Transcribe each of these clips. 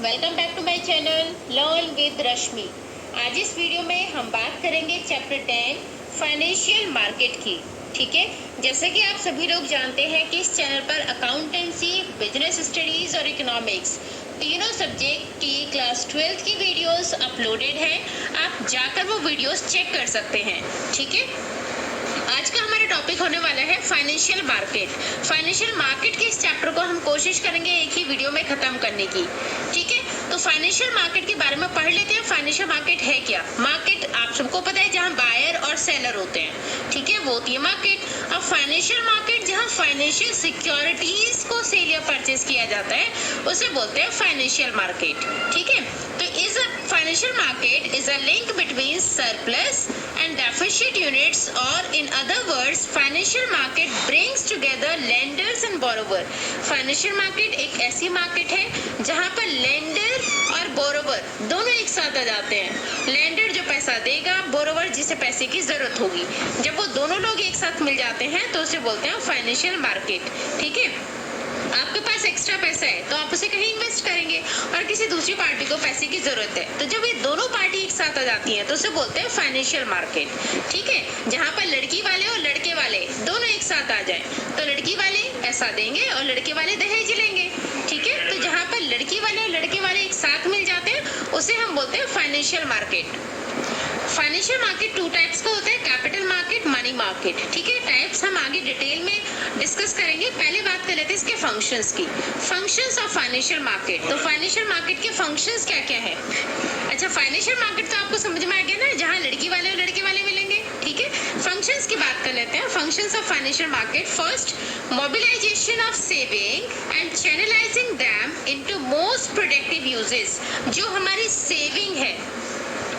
Welcome back to my channel learn with Rashmi. आज इस video में हम बात करेंगे चैप्टर 10 फाइनेंशियल मार्केट की। ठीक है, जैसे कि आप सभी लोग जानते हैं कि इस चैनल पर अकाउंटेंसी, बिजनेस स्टडीज और इकोनॉमिक्स तीनों सब्जेक्ट की क्लास 12th की वीडियोस अपलोडेड हैं। आप जाकर वो वीडियोस चेक कर सकते हैं। ठीक है, आज का हमारा टॉपिक होने वाला है फाइनेंशियल मार्केट। फाइनेंशियल मार्केट के इस चैप्टर को हम कोशिश करेंगे एक ही वीडियो में खत्म करने की। ठीक है, तो फाइनेंशियल मार्केट के बारे में पढ़ लेते हैं। फाइनेंशियल मार्केट है क्या? मार्केट आप सबको पता है जहां बायर और सेलर होते हैं। ठीक है, वो होती है मार्केट। अब फाइनेंशियल मार्केट जहां फाइनेंशियल सिक्योरिटीज को सेल या परचेज किया जाता है उसे बोलते हैं फाइनेंशियल मार्केट। ठीक है, तो is a financial market is a link between surplus and deficit units, or in other words financial market brings together lenders and borrower। Financial market एक ऐसी मार्केट है जहां पर लेंडर और बोरोवर दोनों एक साथ आ जाते हैं। लेंडर जो पैसा देगा, बोरोवर जिसे पैसे की जरूरत होगी, जब वो दोनों लोग एक साथ मिल जाते हैं तो उसे बोलते हैं फाइनेंशियल मार्केट। ठीक है, आपके पास एक्स्ट्रा पैसा है तो आप उसे कहीं इन्वेस्ट करेंगे और किसी दूसरी पार्टी को पैसे की जरूरत है, तो जब ये दोनों पार्टी एक साथ आ जाती हैं तो उसे बोलते हैं फाइनेंशियल मार्केट। ठीक है, जहां पर लड़की वाले और लड़के वाले दोनों एक साथ आ जाएं तो लड़की वाले पैसा देंगे और लड़के वाले दहेज लेंगे। ठीक है, तो जहां पर लड़की वाले और लड़के वाले एक साथ मिल जाते हैं उसे हम बोलते हैं financial market. Financial market two types का होता है, कैपिटल मार्केट, मनी मार्केट। ठीक है, टाइप्स हम आगे डिटेल में डिस्कस करेंगे। पहले बात कर लेते हैं इसके फंक्शंस की। Functions of financial market. तो फाइनेंशियल मार्केट के फंक्शंस क्या क्या है? अच्छा, फाइनेंशियल मार्केट तो आपको समझ में आ गया ना, जहां लड़की वाले और लड़के वाले मिलेंगे। ठीक है, फंक्शंस की बात कर लेते हैं। Functions of financial market, first mobilisation of saving and channelising them into most productive uses. जो हमारी सेविंग है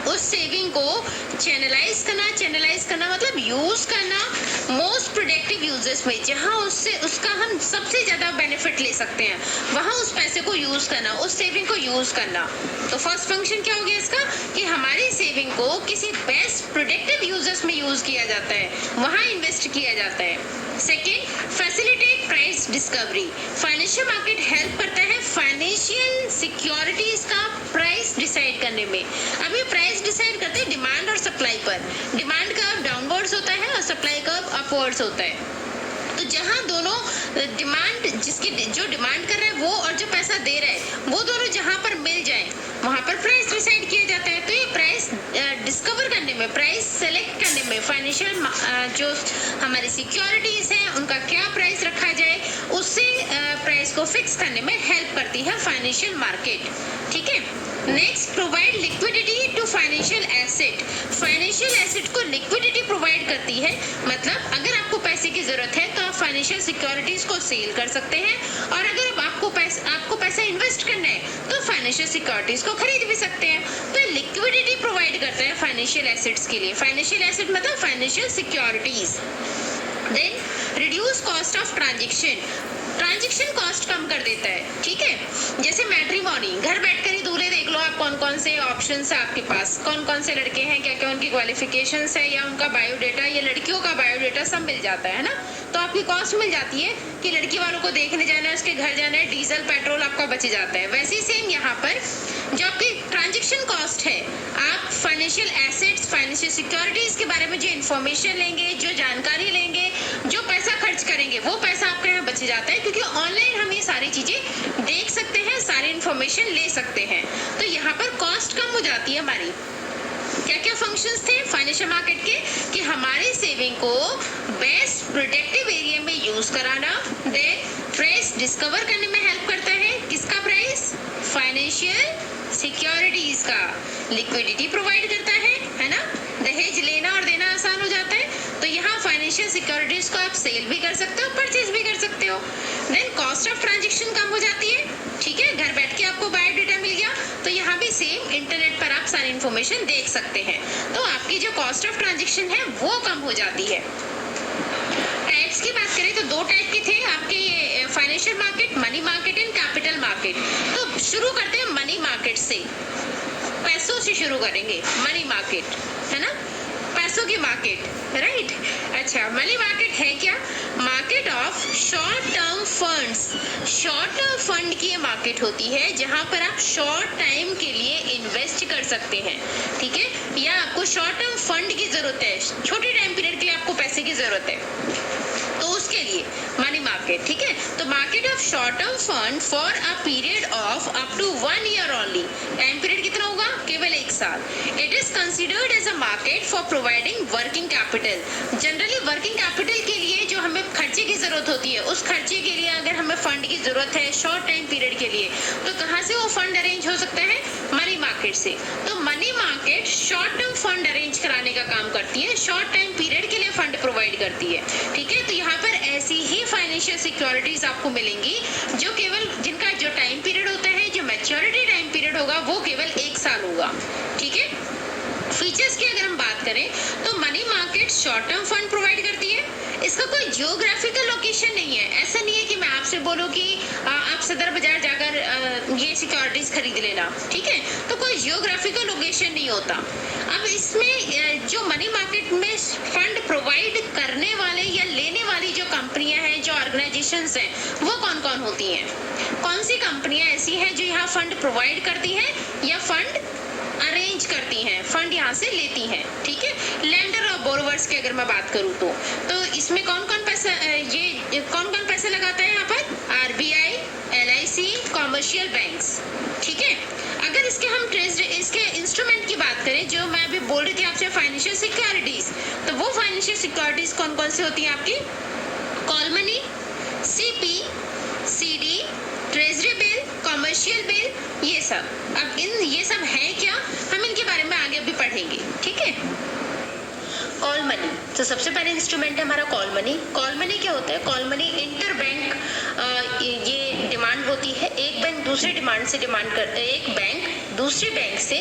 उस सेविंग को चैनलाइज करना मतलब यूज करना मोस्ट प्रोडक्टिव यूजेस में, जहां उसका हम सबसे ज्यादा बेनिफिट ले सकते हैं, वहां उस पैसे को यूज करना, उस सेविंग को यूज करना। तो फर्स्ट फंक्शन क्या हो गया इसका कि हमारी सेविंग को किसी बेस्ट प्रोडक्टिव यूजेस में यूज किया जाता है, वहां इन्वेस्ट किया जाता है। Second, facilitate price discovery. Financial market help करता है फाइनेंशियल सिक्योरिटीज का प्राइस डिसाइड करने में। अभी प्राइस डिसाइड करते हैं डिमांड और सप्लाई पर। डिमांड कर्व डाउनवर्ड्स होता है और सप्लाई कर्व अपवर्ड्स होता है। तो जहां दोनों डिमांड जो डिमांड कर रहा है वो और जो पैसा दे रहा है वो दोनों जहां पर मिल जाए वहां पर प्राइस डिसाइड किया जाता है। तो ये प्राइस डिस्कवर करने में, प्राइस सेलेक्ट करने में, फाइनेंशियल जो हमारी सिक्योरिटीज हैं उनका क्या प्राइस रखा जाए उससे प्राइस को फिक्स करने में हेल्प करती है फाइनेंशियल मार्केट। ठीक है, next, provide liquidity to financial asset. Financial asset को लिक्विडिटी प्रोवाइड करती है, मतलब अगर आपको पैसे की जरूरत है तो आप फाइनेंशियल सिक्योरिटीज को सेल कर सकते हैं, और अगर आपको पैसा इन्वेस्ट करना है तो फाइनेंशियल सिक्योरिटीज को खरीद भी सकते हैं। तो लिक्विडिटी प्रोवाइड करता है फाइनेंशियल एसेट्स के लिए। फाइनेंशियल एसेट मतलब financial securities. Then reduce cost of transaction cost कम कर देता है। ठीक है, जैसे मैट्रिमोनी, घर बैठकर ही दूल्हे देख लो आप, कौन कौन से ऑप्शंस है आपके पास, कौन कौन से लड़के हैं, क्या क्या उनकी क्वालिफिकेशंस है या उनका बायोडेटा या लड़कियों का बायोडेटा सब मिल जाता है ना। तो आपकी कॉस्ट मिल जाती है कि लड़की वालों को देखने जाना है, उसके घर जाना है, डीजल पेट्रोल आपका बच जाता है। वैसे ही सेम यहाँ पर जो आपकी ट्रांजेक्शन कॉस्ट है, आप फाइनेंशियल एसेट्स, फाइनेंशियल सिक्योरिटीज के बारे में जो इन्फॉर्मेशन लेंगे, जो जानकारी लेंगे, जो पैसा खर्च करेंगे वो पैसा आपका यहाँ बच जाता है, क्योंकि ऑनलाइन हम ये सारी चीजें देख सकते हैं, सारी इन्फॉर्मेशन ले सकते हैं। तो यहाँ पर कॉस्ट कम हो जाती है हमारी। क्या क्या फंक्शंस थे फाइनेंशियल मार्केट के कि हमारी सेविंग को बेस्ट प्रोडक्टिव एरिया में यूज कराना, देन प्राइस डिस्कवर करने में हेल्प करता है, किसका प्राइस, फाइनेंशियल सिक्योरिटीज का, लिक्विडिटी प्रोवाइड करता है ना, दहेज लेना और देना आसान हो जाता है, तो यहाँ फाइनेंशियल सिक्योरिटीज को आप सेल भी कर सकते हो, परचेज भी कर सकते हो। देन कॉस्ट ऑफ ट्रांजेक्शन कम हो जाती है। ठीक है, घर बैठ के आपको बायोडेटा मिल गया, तो यहाँ भी सेम इंटरनेट पर आप सारी इन्फॉर्मेशन देख सकते हैं, तो आपकी जो कॉस्ट ऑफ ट्रांजेक्शन है वो कम हो जाती है। टाइप्स की बात करें तो दो टाइप के थे आपके ये financial market, money market and capital market. तो शुरू करते हैं मनी मार्केट से, पैसों से शुरू करेंगे। मनी मार्केट है ना, पैसों की मार्केट, राइट। अच्छा, मनी मार्केट है क्या? Market of short term funds. Short term fund की मार्केट होती है जहां पर आप शॉर्ट टाइम के लिए इन्वेस्ट कर सकते हैं, ठीक है, या आपको शॉर्ट टर्म फंड की जरूरत है, छोटे टाइम पीरियड के लिए आपको पैसे की जरूरत है, तो उसके लिए मनी मार्केट, ठीक है। तो market of short term fund for a period of up to 1 year only. Time period कितना होगा? केवल 1 साल। It is considered as a market for providing working capital. Generally working capital के लिए जो हमें खर्चे की जरूरत होती है, उस खर्चे के लिए अगर हमें फंड की जरूरत है शॉर्ट टाइम पीरियड के लिए, तो कहाँ से वो फंड अरेंज हो सकता है? मनी मार्केट से। तो money market short term fund arrange कराने का काम करती है, शॉर्ट टाइम पीरियड के लिए फंड प्रोवाइड करती है, ठीक है। तो यहाँ पर ऐसी ही फाइनेंशियल सिक्योरिटीज आपको मिलेंगी जो केवल जिनका जो टाइम पीरियड होता है, जो मैच्योरिटी टाइम पीरियड होगा वो केवल 1 साल होगा, ठीक है। फीचर्स की अगर हम बात करें तो money market short term fund provide करती है। इसका कोई जियोग्राफिकल लोकेशन नहीं है। ऐसा नहीं है कि मैं आपसे बोलूं कि आप सदर बाजार जाकर ये सिक्योरिटीज खरीद लेना, ठीक है, तो कोई जियोग्राफिकल लोकेशन नहीं होता। अब इसमें जो मनी मार्केट में फंड प्रोवाइड करने वाले या लेने वाली जो कंपनियां हैं, जो ऑर्गेनाइजेशंस हैं, वो कौन कौन होती हैं? कौन सी कंपनियां ऐसी हैं जो यहाँ फंड प्रोवाइड करती हैं या फंड अरेंज करती हैं, फंड यहाँ से लेती हैं, ठीक है। लेंडर और बोरोवर्स की अगर मैं बात करूँ तो इसमें कौन कौन पैसा लगाता है यहाँ पर? RBI, LIC, कॉमर्शियल बैंक्स, ठीक है। अगर इसके इंस्ट्रूमेंट की बात करें, जो मैं अभी बोल रही थी आपसे फाइनेंशियल सिक्योरिटीज, तो वो फाइनेंशियल सिक्योरिटीज कौन कौन सी होती हैं आपकी? Call money, CP, CD, treasury bill, commercial bill, ये सब। अब ये सब है क्या, हम इनके बारे में आगे अभी पढ़ेंगे, ठीक है। कॉल मनी, तो सबसे पहले इंस्ट्रूमेंट है हमारा कॉल मनी। कॉल मनी क्या होता है? कॉल मनी इंटर बैंक ये डिमांड होती है। एक बैंक दूसरे बैंक से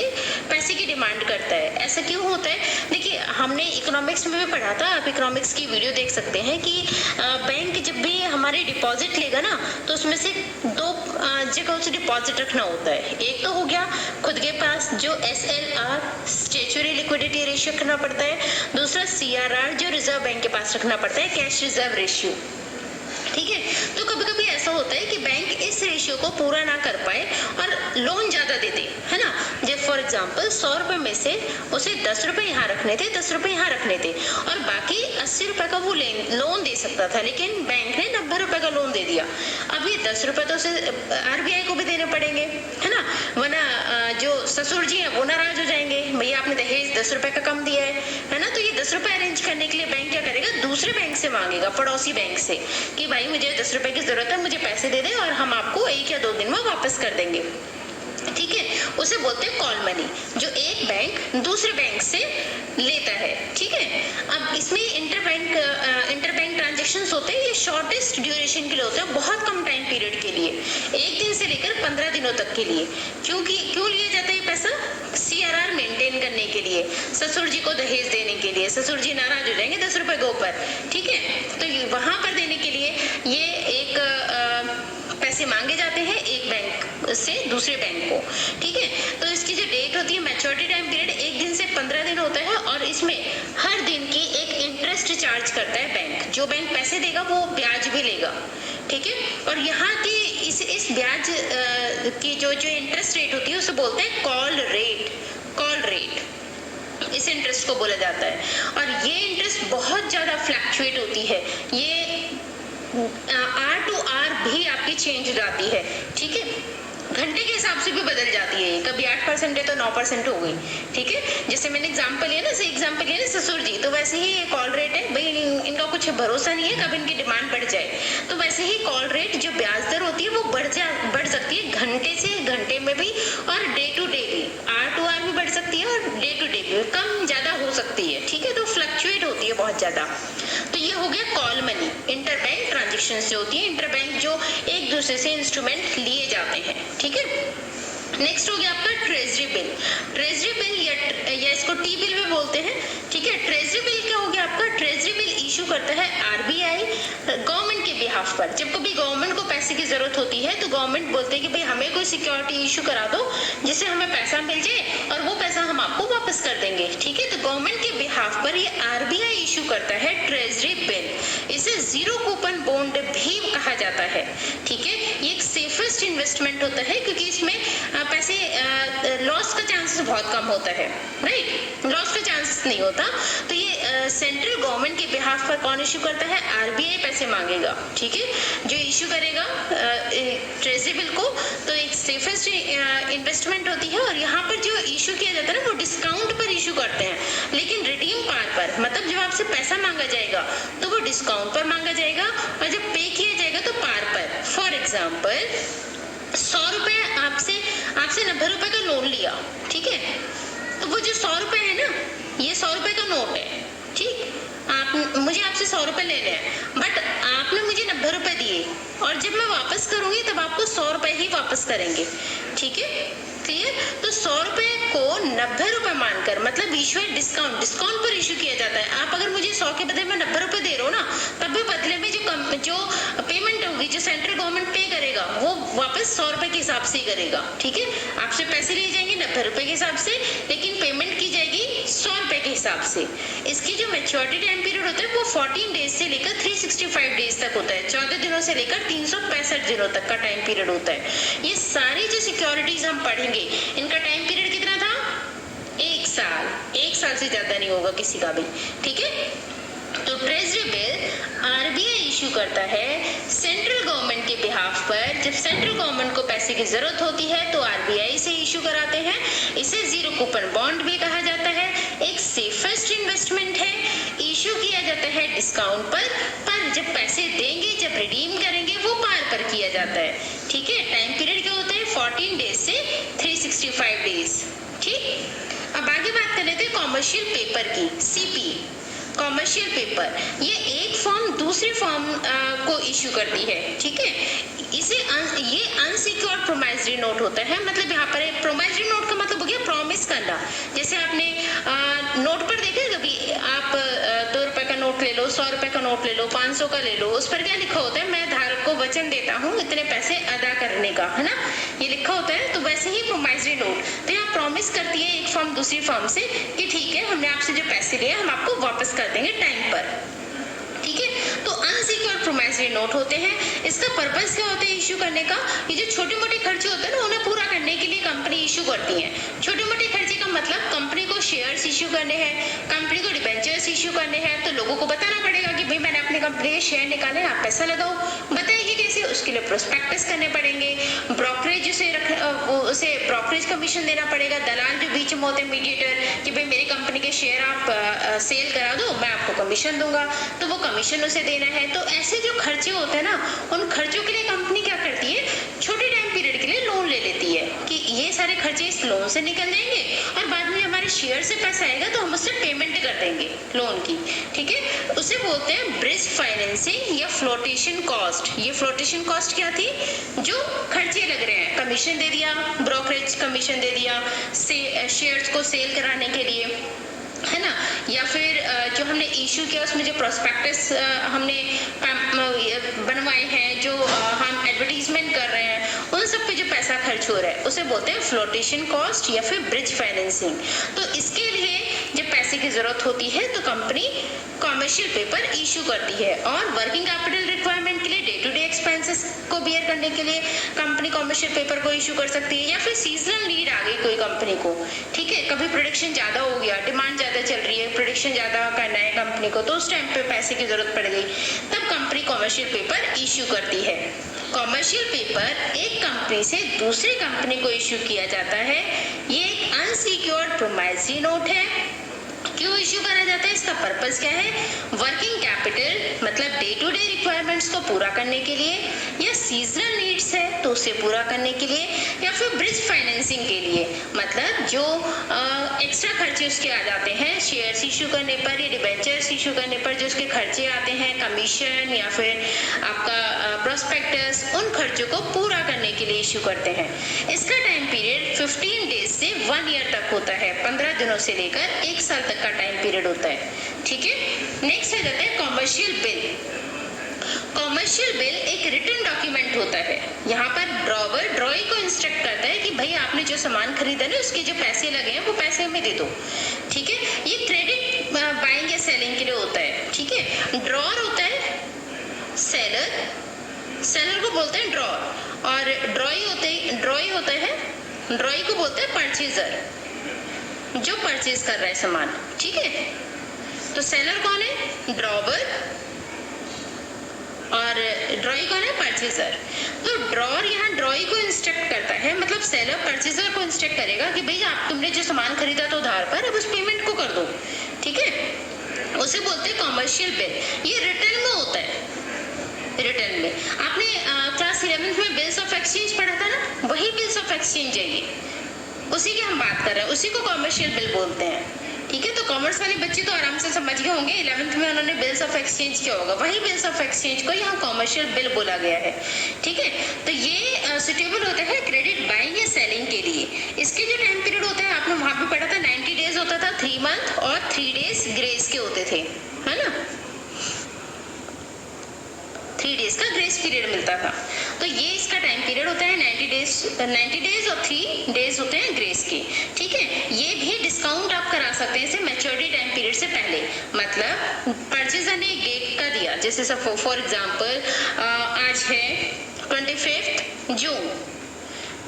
पैसे की डिमांड करता है। ऐसा क्यों होता है? देखिए, हमने इकोनॉमिक्स में भी पढ़ा था, आप इकोनॉमिक्स की वीडियो देख सकते हैं कि बैंक जब भी हमारे डिपॉजिट लेगा ना, तो उसमें से 2 जगह से डिपॉजिट रखना होता है। एक तो हो गया खुद के पास जो SLR स्टैट्यूटरी लिक्विडिटी रेशियो रखना पड़ता है, दूसरा CRR जो रिजर्व बैंक के पास रखना पड़ता है, कैश रिजर्व रेशियो, ठीक है। तो कभी कभी ऐसा होता है कि बैंक इस रेशियो को पूरा ना कर पाए और लोन ज्यादा दे दे, है ना। जब फॉर एग्जांपल 100 रुपए में से उसे 10 रुपए यहाँ रखने थे, 10 रुपए यहाँ रखने थे, और बाकी 80 रुपए का वो लोन दे सकता था, लेकिन बैंक ने 90 रुपए का लोन दे दिया। अब ये 10 रुपए तो उसे RBI को भी देने पड़ेंगे, है ना, वरना जो ससुर जी हैं वो नाराज हो जाएंगे, भैया आपने दहेज 10 रुपए का कम दिया है ना। तो ये 10 रुपए अरेंज करने के लिए बैंक क्या करेगा? दूसरे बैंक से मांगेगा, पड़ोसी बैंक से, कि भाई मुझे 10 रुपए की जरूरत है, मुझे पैसे दे दे और हम आपको 1 या 2 दिन में वापस कर देंगे, ठीक है। उसे बोलते हैं कॉल मनी, जो एक बैंक दूसरे बैंक से लेता है, ठीक है। अब इसमें इंटरबैंक ट्रांजैक्शंस होते हैं, ये शॉर्टेस्ट ड्यूरेशन के लिए होते हैं, बहुत कम टाइम पीरियड के लिए, 1 दिन से लेकर 15 दिनों तक के लिए। क्यों लिया जाता है ये पैसा? CRR मेंटेन करने के लिए, ससुर जी को दहेज देने के लिए, ससुर जी नाराज हो जाएंगे 10 रुपए के ऊपर, ठीक है। तो वहां पर देने के लिए ये एक पैसे मांगे जाते हैं एक बैंक से दूसरे बैंक को, ठीक है। तो इसकी जो डेट होती है, मैच्योरिटी टाइम पीरियड 1 दिन से 15 दिन होता है, और इसमें हर दिन की एक इंटरेस्ट चार्ज करता है बैंक। जो बैंक पैसे देगा वो ब्याज भी लेगा, ठीक है। और यहाँ की इस ब्याज की जो इंटरेस्ट रेट होती है उसे बोलते हैं कॉल रेट, इस इंटरेस्ट को बोला जाता है। और ये इंटरेस्ट बहुत ज्यादा फ्लक्चुएट होती है, ये R to R भी आपकी चेंज हो जाती है, ठीक है, घंटे के हिसाब से भी बदल जाती है। कभी 8% है तो 9% हो गई, ठीक है। जैसे मैंने एग्जांपल लिया ना ससुर जी, तो वैसे ही ये कॉल रेट है भाई, इनका कुछ भरोसा नहीं है कब इनकी डिमांड बढ़ जाए, तो वैसे ही कॉल रेट जो ब्याज दर होती है वो बढ़ सकती है घंटे से घंटे में भी, और डे टू डे भी, R to R भी बढ़ सकती है और डे टू डे भी कम ज्यादा हो सकती है, ठीक है। तो फ्लक्चुएट होती है बहुत ज्यादा। तो ये हो गया कॉल मनी। इंटरबैंक ट्रांजेक्शन जो होती है, इंटरबैंक जो एक दूसरे से इंस्ट्रूमेंट लिए जाते हैं, ठीक है। नेक्स्ट हो गया आपका ट्रेजरी बिल। ट्रेजरी बिल या इसको टी बिल भी बोलते हैं, ठीक है। ट्रेजरी बिल क्या हो गया आपका? ट्रेजरी बिल इशू करता है आरबीआई गवर्नमेंट के बिहाफ पर। जब कभी गवर्नमेंट को पैसे की जरूरत होती है तो गवर्नमेंट बोलते हैं कि भाई हमें कोई सिक्योरिटी इशू करा दो जिससे हमें पैसा मिल जाए और वो पैसा हम आपको वापस कर देंगे, ठीक है। तो गवर्नमेंट के बिहाफ पर ये आरबीआई इशू करता है ट्रेजरी बिल। इसे जीरो कूपन बॉन्ड भी कहा जाता है, ठीक है। ये एक सेफेस्ट इन्वेस्टमेंट होता है क्योंकि इसमें पैसे लॉस का चांसेस बहुत कम होता है, राइट, लॉस का चांसेस नहीं होता। तो ये सेंट्रल गवर्नमेंट के बिहाफ पर कौन इशू करता है? आरबीआई पैसे मांगेगा, ठीक है। जो इशू करेगा ट्रेजरी बिल को, तो एक सेफेस्ट इन्वेस्टमेंट होती है। और यहाँ पर जो इशू किया जाता है ना वो डिस्काउंट पर इशू करते हैं, लेकिन रिडीम पार पर, मतलब जब आपसे पैसा मांगा जाएगा तो वो डिस्काउंट पर मांगा जाएगा और जब पे किया जाएगा तो पार पर। फॉर एग्जाम्पल 100 रुपए आपसे 90 रुपए का लोन लिया, ठीक है। तो वो जो 100 रुपए है ना, ये 100 रुपए का नोट है, ठीक। मुझे आपसे 100 रुपए लेने हैं, बट आपने मुझे 90 रुपए दिए और जब मैं वापस करूंगी तब आपको 100 रुपए ही वापस करेंगे, ठीक है, क्लियर। तो 100 रुपए को 90 रुपए मानकर, मतलब इशू डिस्काउंट पर इशू किया जाता है। आप अगर मुझे 100 के बदले में 90 रुपए दे रहे हो ना, तब भी बदले में जो पेमेंट होगी, जो सेंट्रल गवर्नमेंट पे करेगा वो वापस 100 रुपए के हिसाब से ही करेगा, ठीक है। आपसे पैसे लिए जाएंगे 90 रुपए के हिसाब से, लेकिन पेमेंट की जाएगी 100 रुपए के हिसाब से। इसकी जो मैच्योरिटी टाइम पीरियड होता है वो 14 डेज से लेकर 365 डेज तक होता है। 14 दिनों से लेकर 365 दिनों तक का टाइम पीरियड होता है। ये सारी जो सिक्योरिटीज हम पढ़ेंगे इनका टाइम पीरियड कितना था? 1 साल से ज्यादा नहीं होगा किसी का भी, ठीक है। तो ट्रेजरी बिल आरबीआई इशू करता है सेंट्रल गवर्नमेंट के बिहाफ पर। जब सेंट्रल गवर्नमेंट को पैसे की जरूरत होती है तो आरबीआई से इशू कराते हैं। इसे जीरो कूपन बॉन्ड भी कहा जाता है। एक सेफेस्ट इन्वेस्टमेंट है, इशू किया जाता है डिस्काउंट पर जब पैसे देंगे, जब रिडीम करेंगे वो पार पर किया जाता है, ठीक है। टाइम पीरियड क्या होता है? 14 डेज से 365 डेज, ठीक। अब आगे बात कर लेते हैं कॉमर्शियल पेपर की, सीपी, कॉमर्शियल पेपर। ये एक फर्म दूसरी फर्म को इश्यू करती है, ठीक है। ये अनसिक्योर्ड प्रोमाइजरी नोट होता है। मतलब यहाँ पर प्रोमाइजरी नोट का मतलब हो गया प्रॉमिस करना। जैसे आपने नोट पर देखा कभी, आप 2 रुपए का नोट ले लो, 100 रुपए का नोट ले लो, 500 का ले लो, उस पर क्या लिखा होता है? मैं धारक को वचन देता हूँ इतने पैसे अदा करने का, है ना, ये लिखा होता है। तो वैसे ही प्रोमाइजरी नोट, तो यहाँ प्रॉमिस करती है एक फर्म दूसरी फर्म से कि ठीक है, हमने आपसे जो पैसे लिए हम आपको वापस कर देंगे टाइम पर, ठीक है। तो अनसिक्योर्ड प्रोमाइजरी नोट होते हैं। इसका पर्पस क्या होता है इशू करने का? ये जो छोटे मोटे खर्चे होते हैं ना, उन्हें पूरा करने के लिए कंपनी इशू करती है। छोटे मोटे खर्चे का मतलब कंपनी को शेयर्स इशू करने हैं, कंपनी को डिबेंचर्स इशू करने हैं। तो लोगों को बताना पड़ेगा कि भाई मैंने अपनी कंपनी के शेयर निकाले, आप पैसा लगाओ। बताइए कैसे? उसके लिए प्रोस्पेक्टस करने पड़ेंगे, ब्रोकरेज उसे ब्रोकरेज कमीशन देना पड़ेगा। दलाल जो बीच में होते हैं, मीडिएटर, कि भाई मेरी कंपनी के शेयर आप सेल करा दो, मैं आपको कमीशन दूंगा, तो वो कमीशन उसे देना है। तो ऐसे जो खर्चे होते हैं ना, उन खर्चों के लिए कंपनी क्या करती है? छोटे टाइम पीरियड के लिए लोन ले लेती है कि ये सारे खर्चे इस लोन से निकल जाएंगे और बाद में हमारे शेयर से पैसा आएगा तो हम उससे पेमेंट कर देंगे लोन की, ठीक है। उसे बोलते हैं ब्रिज फाइनेंसिंग या फ्लोटेशन कॉस्ट। ये फ्लोटेशन कॉस्ट क्या थी? जो खर्चे लग रहे हैं, कमीशन दे दिया, ब्रोकरेज कमीशन दे दिया, शेयर्स को सेल कराने के लिए, है ना, या फिर जो हमने इशू किया उसमें जो प्रोस्पेक्टस हमने बनवाए हैं, जो हम एडवर्टीजमेंट कर रहे हैं, उन सब पे जो पैसा खर्च हो रहा है उसे बोलते हैं फ्लोटेशन कॉस्ट या फिर ब्रिज फाइनेंसिंग। तो इसके लिए जब पैसे की जरूरत होती है तो कंपनी कॉमर्शियल पेपर इशू करती है। और वर्किंग कैपिटल रिक्वायरमेंट के लिए, डे टू डे एक्सपेंसेस को बियर करने के लिए कंपनी कॉमर्शियल पेपर को इशू कर सकती है। या फिर सीजनल नीड आ गई कोई कंपनी को, ठीक है, कभी प्रोडक्शन ज्यादा हो गया, डिमांड ज्यादा चल रही है, प्रोडक्शन ज्यादा करना है कंपनी को, तो उस टाइम पे पैसे की जरूरत पड़ गई, तब कंपनी कॉमर्शियल पेपर इशू करती है। कॉमर्शियल पेपर एक कंपनी से दूसरी कंपनी को इशू किया जाता है। ये एक अनसिक्योर्ड प्रोमाइजरी नोट है क्यों इश्यू करा जाता है, इसका पर्पस क्या है, वर्किंग कैपिटल मतलब डे टू डे रिक्वायरमेंट्स को पूरा करने के लिए, या सीजनल नीड्स है तो उसे पूरा करने के लिए, या फिर ब्रिज फाइनेंसिंग के लिए मतलब जो एक्स्ट्रा खर्चे उसके आ जाते हैं शेयर्स इशू करने पर या डिबेंचर्स इशू करने पर जो उसके खर्चे आते हैं, कमीशन या फिर आपका प्रोस्पेक्टस, उन खर्चों को पूरा करने के लिए इशू करते हैं। इसका टाइम पीरियड 15 डेज से 1 ईयर तक होता है, 15 दिनों से लेकर 1 साल तक का टाइम पीरियड होता है। ठीक है, नेक्स्ट आ जाता है कॉमर्शियल बिल। कॉमर्शियल बिल एक रिटन डॉक्यूमेंट होता है। यहाँ पर ड्रॉवर ड्रॉई को इंस्ट्रक्ट करता है कि भाई आपने जो सामान खरीदा ना उसके जो पैसे लगे हैं वो पैसे हमें दे दो। ठीक है, ये क्रेडिट बाइंग या सेलिंग के लिए होता है। ठीक है, ड्रॉर होता है सेलर, सेलर को बोलते हैं ड्रॉर, और ड्रॉई होता है ड्रॉई को बोलते हैं परचेजर, जो परचेज कर रहा है सामान। ठीक है, तो सेलर कौन है, ड्रॉवर, और ड्रॉई कौन है, परचेजर। तो ड्रॉर यहाँ ड्रॉई को इंस्ट्रक्ट करता है, मतलब सेलर परचेजर को इंस्ट्रक्ट करेगा कि भाई आप तुमने जो सामान खरीदा तो उधार पर, अब उस पेमेंट को कर दो। ठीक है, उसे बोलते हैं कॉमर्शियल बिल। ये रिटर्न में होता है। रिटर्न में आपने क्लास 11th में बिल्स ऑफ एक्सचेंज पढ़ा था ना, वही बिल्स ऑफ एक्सचेंज है ये, उसी की हम बात कर रहे हैं, उसी को कॉमर्शियल बिल बोलते हैं। ठीक है, तो कॉमर्स वाले बच्चे तो आराम से समझ गए होंगे, 11th में उन्होंने बिल्स ऑफ एक्सचेंज क्या होगा, वही बिल्स ऑफ एक्सचेंज को यहाँ कॉमर्शियल बिल बोला गया है। ठीक है, तो ये सुटेबल होता है क्रेडिट बाइंग या सेलिंग के लिए। इसके जो टाइम पीरियड होता है आपने वहां पे पढ़ा था 90 डेज होता था, 3 मंथ और 3 डेज ग्रेस के होते थे, है ना, 3 डेज का ग्रेस पीरियड मिलता था। तो ये इसका टाइम पीरियड होता है 90 डेज और 3 डेज होते हैं ग्रेस के। ठीक है, ये भी डिस्काउंट आप करा सकते हैं इसे मैच्योरिटी टाइम पीरियड से पहले, मतलब परचेजर ने एक डेट का दिया, जैसे फॉर एग्जांपल आज है 25 जून।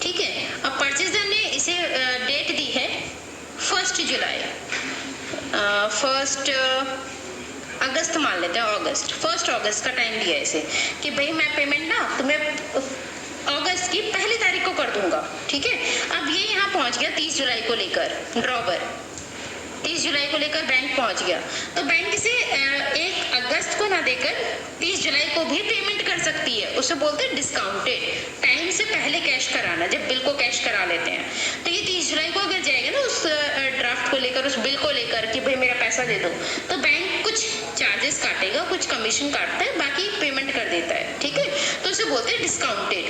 ठीक है, अब परचेजर ने इसे डेट दी है 1 जुलाई, 1 अगस्त मान लेते हैं, 1 अगस्त का टाइम दिया है इसे कि भाई मैं पेमेंट ना तुम्हें अगस्त की 1 तारीख को कर दूंगा। ठीक है, अब ये यहाँ पहुंच गया 30 जुलाई को लेकर, ड्रॉवर 30 जुलाई को लेकर बैंक पहुंच गया, तो बैंक इसे 1 अगस्त को ना देकर 30 जुलाई को भी पेमेंट कर सकती है, उसे बोलते हैं डिस्काउंटेड, टाइम से पहले कैश कराना, जब बिल को कैश करा लेते हैं। तो ये 30 जुलाई को अगर जाएगा ना उस ड्राफ्ट को लेकर, उस बिल को लेकर कि भाई मेरा पैसा दे दो, तो बैंक कुछ चार्जेस काटेगा, कुछ कमीशन काटता है, बाकी पेमेंट कर देता है। ठीक है, तो इसे बोलते हैं डिस्काउंटेड।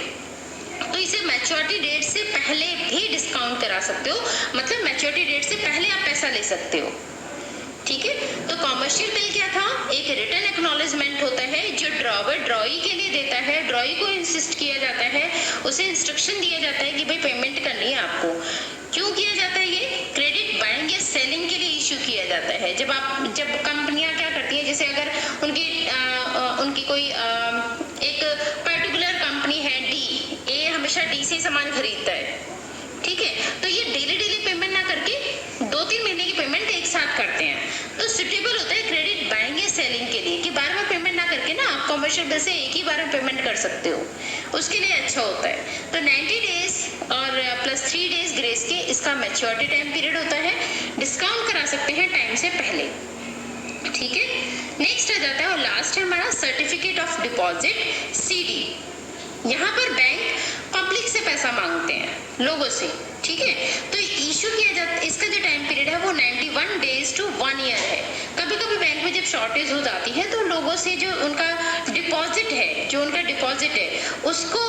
तो इसे मैच्योरिटी डेट से पहले भी डिस्काउंट करा सकते हो, मतलब मैच्योरिटी डेट से पहले आप पैसा ले सकते हो। ठीक है, तो कॉमर्शियल बिल क्या था, एक रिटन एक्नॉलेजमेंट होता है जो ड्रॉवर ड्रॉई के लिए देता है, ड्रॉई को इंसिस्ट किया जाता है, उसे इंस्ट्रक्शन दिया जाता है कि भाई पेमेंट करनी है आपको। क्यों किया जाता है, ये क्रेडिट बाइंग या सेलिंग के लिए इशू किया जाता है। जब कंपनियां क्या करती है, जैसे अगर उनकी कोई एक पर्टिकुलर कंपनी है डी, ए हमेशा डी से सामान खरीदता है। ठीक है, तो ये डेली पेमेंट ना करके 2-3 महीने की पेमेंट एक साथ करते हैं, तो सुटेबल होता है क्रेडिट बाइंग या सेलिंग के लिए कि बार बार पेमेंट ना करके ना आप कॉमर्शियल बिल से एक ही बार में पेमेंट कर सकते हो, उसके लिए अच्छा होता है। तो 90 डेज और प्लस 3 डेज ग्रेस के इसका मैच्योरिटी टाइम पीरियड होता है, डिस्काउंट करा सकते हैं टाइम से पहले। ठीक है, नेक्स्ट आ जाता है और लास्ट है हमारा सर्टिफिकेट ऑफ डिपॉजिट, सीडी। यहाँ पर बैंक पब्लिक से पैसा मांगते हैं, लोगों से। ठीक है, तो इशू किया जाता है, इसका जो टाइम पीरियड है वो 91 डेज टू 1 ईयर है। कभी कभी बैंक में जब शॉर्टेज हो जाती है तो लोगों से जो उनका डिपॉजिट है उसको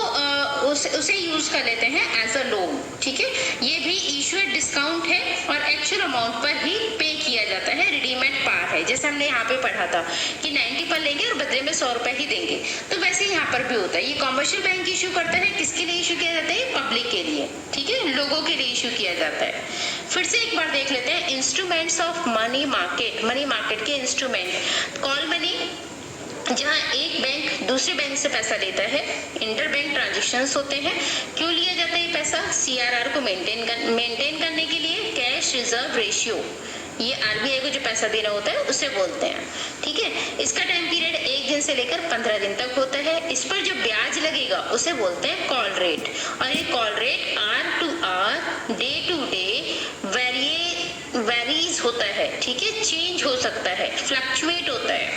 उसे यूज कर लेते हैं एज अ लोन। ठीक है, ये भी इशूड डिस्काउंट है और एक्चुअल अमाउंट पर ही पे किया जाता है, रिडीमेड पार है, जैसे हमने यहाँ पे पढ़ा था कि 90 पर लेंगे और बदले में 100 रुपए ही देंगे, तो वैसे यहाँ पर भी होता है। ये कॉमर्शियल बैंक इशू करता है, किसके लिए इशू किया जाता है, पब्लिक के लिए। ठीक है, लोगों के लिए इशू किया जाता है। फिर से एक बार देख लेते हैं इंस्ट्रूमेंट्स ऑफ मनी मार्केट के इंस्ट्रूमेंट। कॉल मनी, जहाँ एक बैंक दूसरे बैंक से पैसा लेता है, इंटर बैंक ट्रांजेक्शन्स होते हैं। क्यों लिया जाता है ये पैसा, सीआरआर को मेंटेन करने के लिए, कैश रिजर्व रेशियो, ये आरबीआई को जो पैसा देना होता है उसे बोलते हैं। ठीक है, इसका टाइम पीरियड 1 दिन से लेकर 15 दिन तक होता है। इस पर जो ब्याज लगेगा उसे बोलते हैं कॉल रेट, और ये call rate R to R, day to day varies होता होता है, ठीक है, चेंज हो सकता है, फ्लक्चुएट होता है।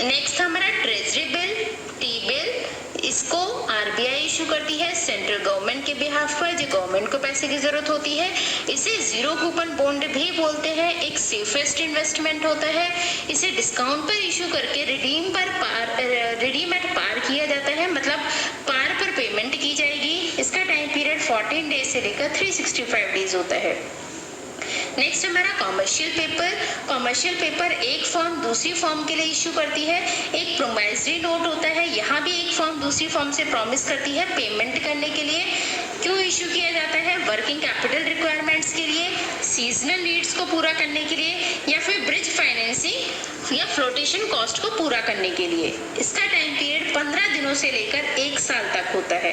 नेक्स्ट हमारा ट्रेजरी बिल, टी बिल, इसको आरबीआई इशू करती है सेंट्रल गवर्नमेंट के बिहाफ पर, जो गवर्नमेंट को पैसे की जरूरत होती है। इसे जीरो कूपन बॉन्ड भी बोलते हैं, एक सेफेस्ट इन्वेस्टमेंट होता है। इसे डिस्काउंट पर इशू करके रिडीम एट पार किया जाता है, मतलब पार पर पेमेंट की जाएगी। इसका टाइम पीरियड 14 डेज से लेकर 365 डेज होता है। नेक्स्ट हमारा कॉमर्शियल पेपर। कॉमर्शियल पेपर एक फर्म दूसरी फर्म के लिए इशू करती है। एक प्रोमाइजरी नोट होता है, यहाँ भी एक फर्म दूसरी फर्म से प्रॉमिस करती है पेमेंट करने के लिए। क्यों इशू किया जाता है? वर्किंग कैपिटल रिक्वायरमेंट्स के लिए, सीजनल नीड्स को पूरा करने के लिए, या फिर ब्रिज फाइनेंसिंग या फ्लोटेशन कॉस्ट को पूरा करने के लिए। इसका टाइम पीरियड 15 दिनों से लेकर 1 साल तक होता है।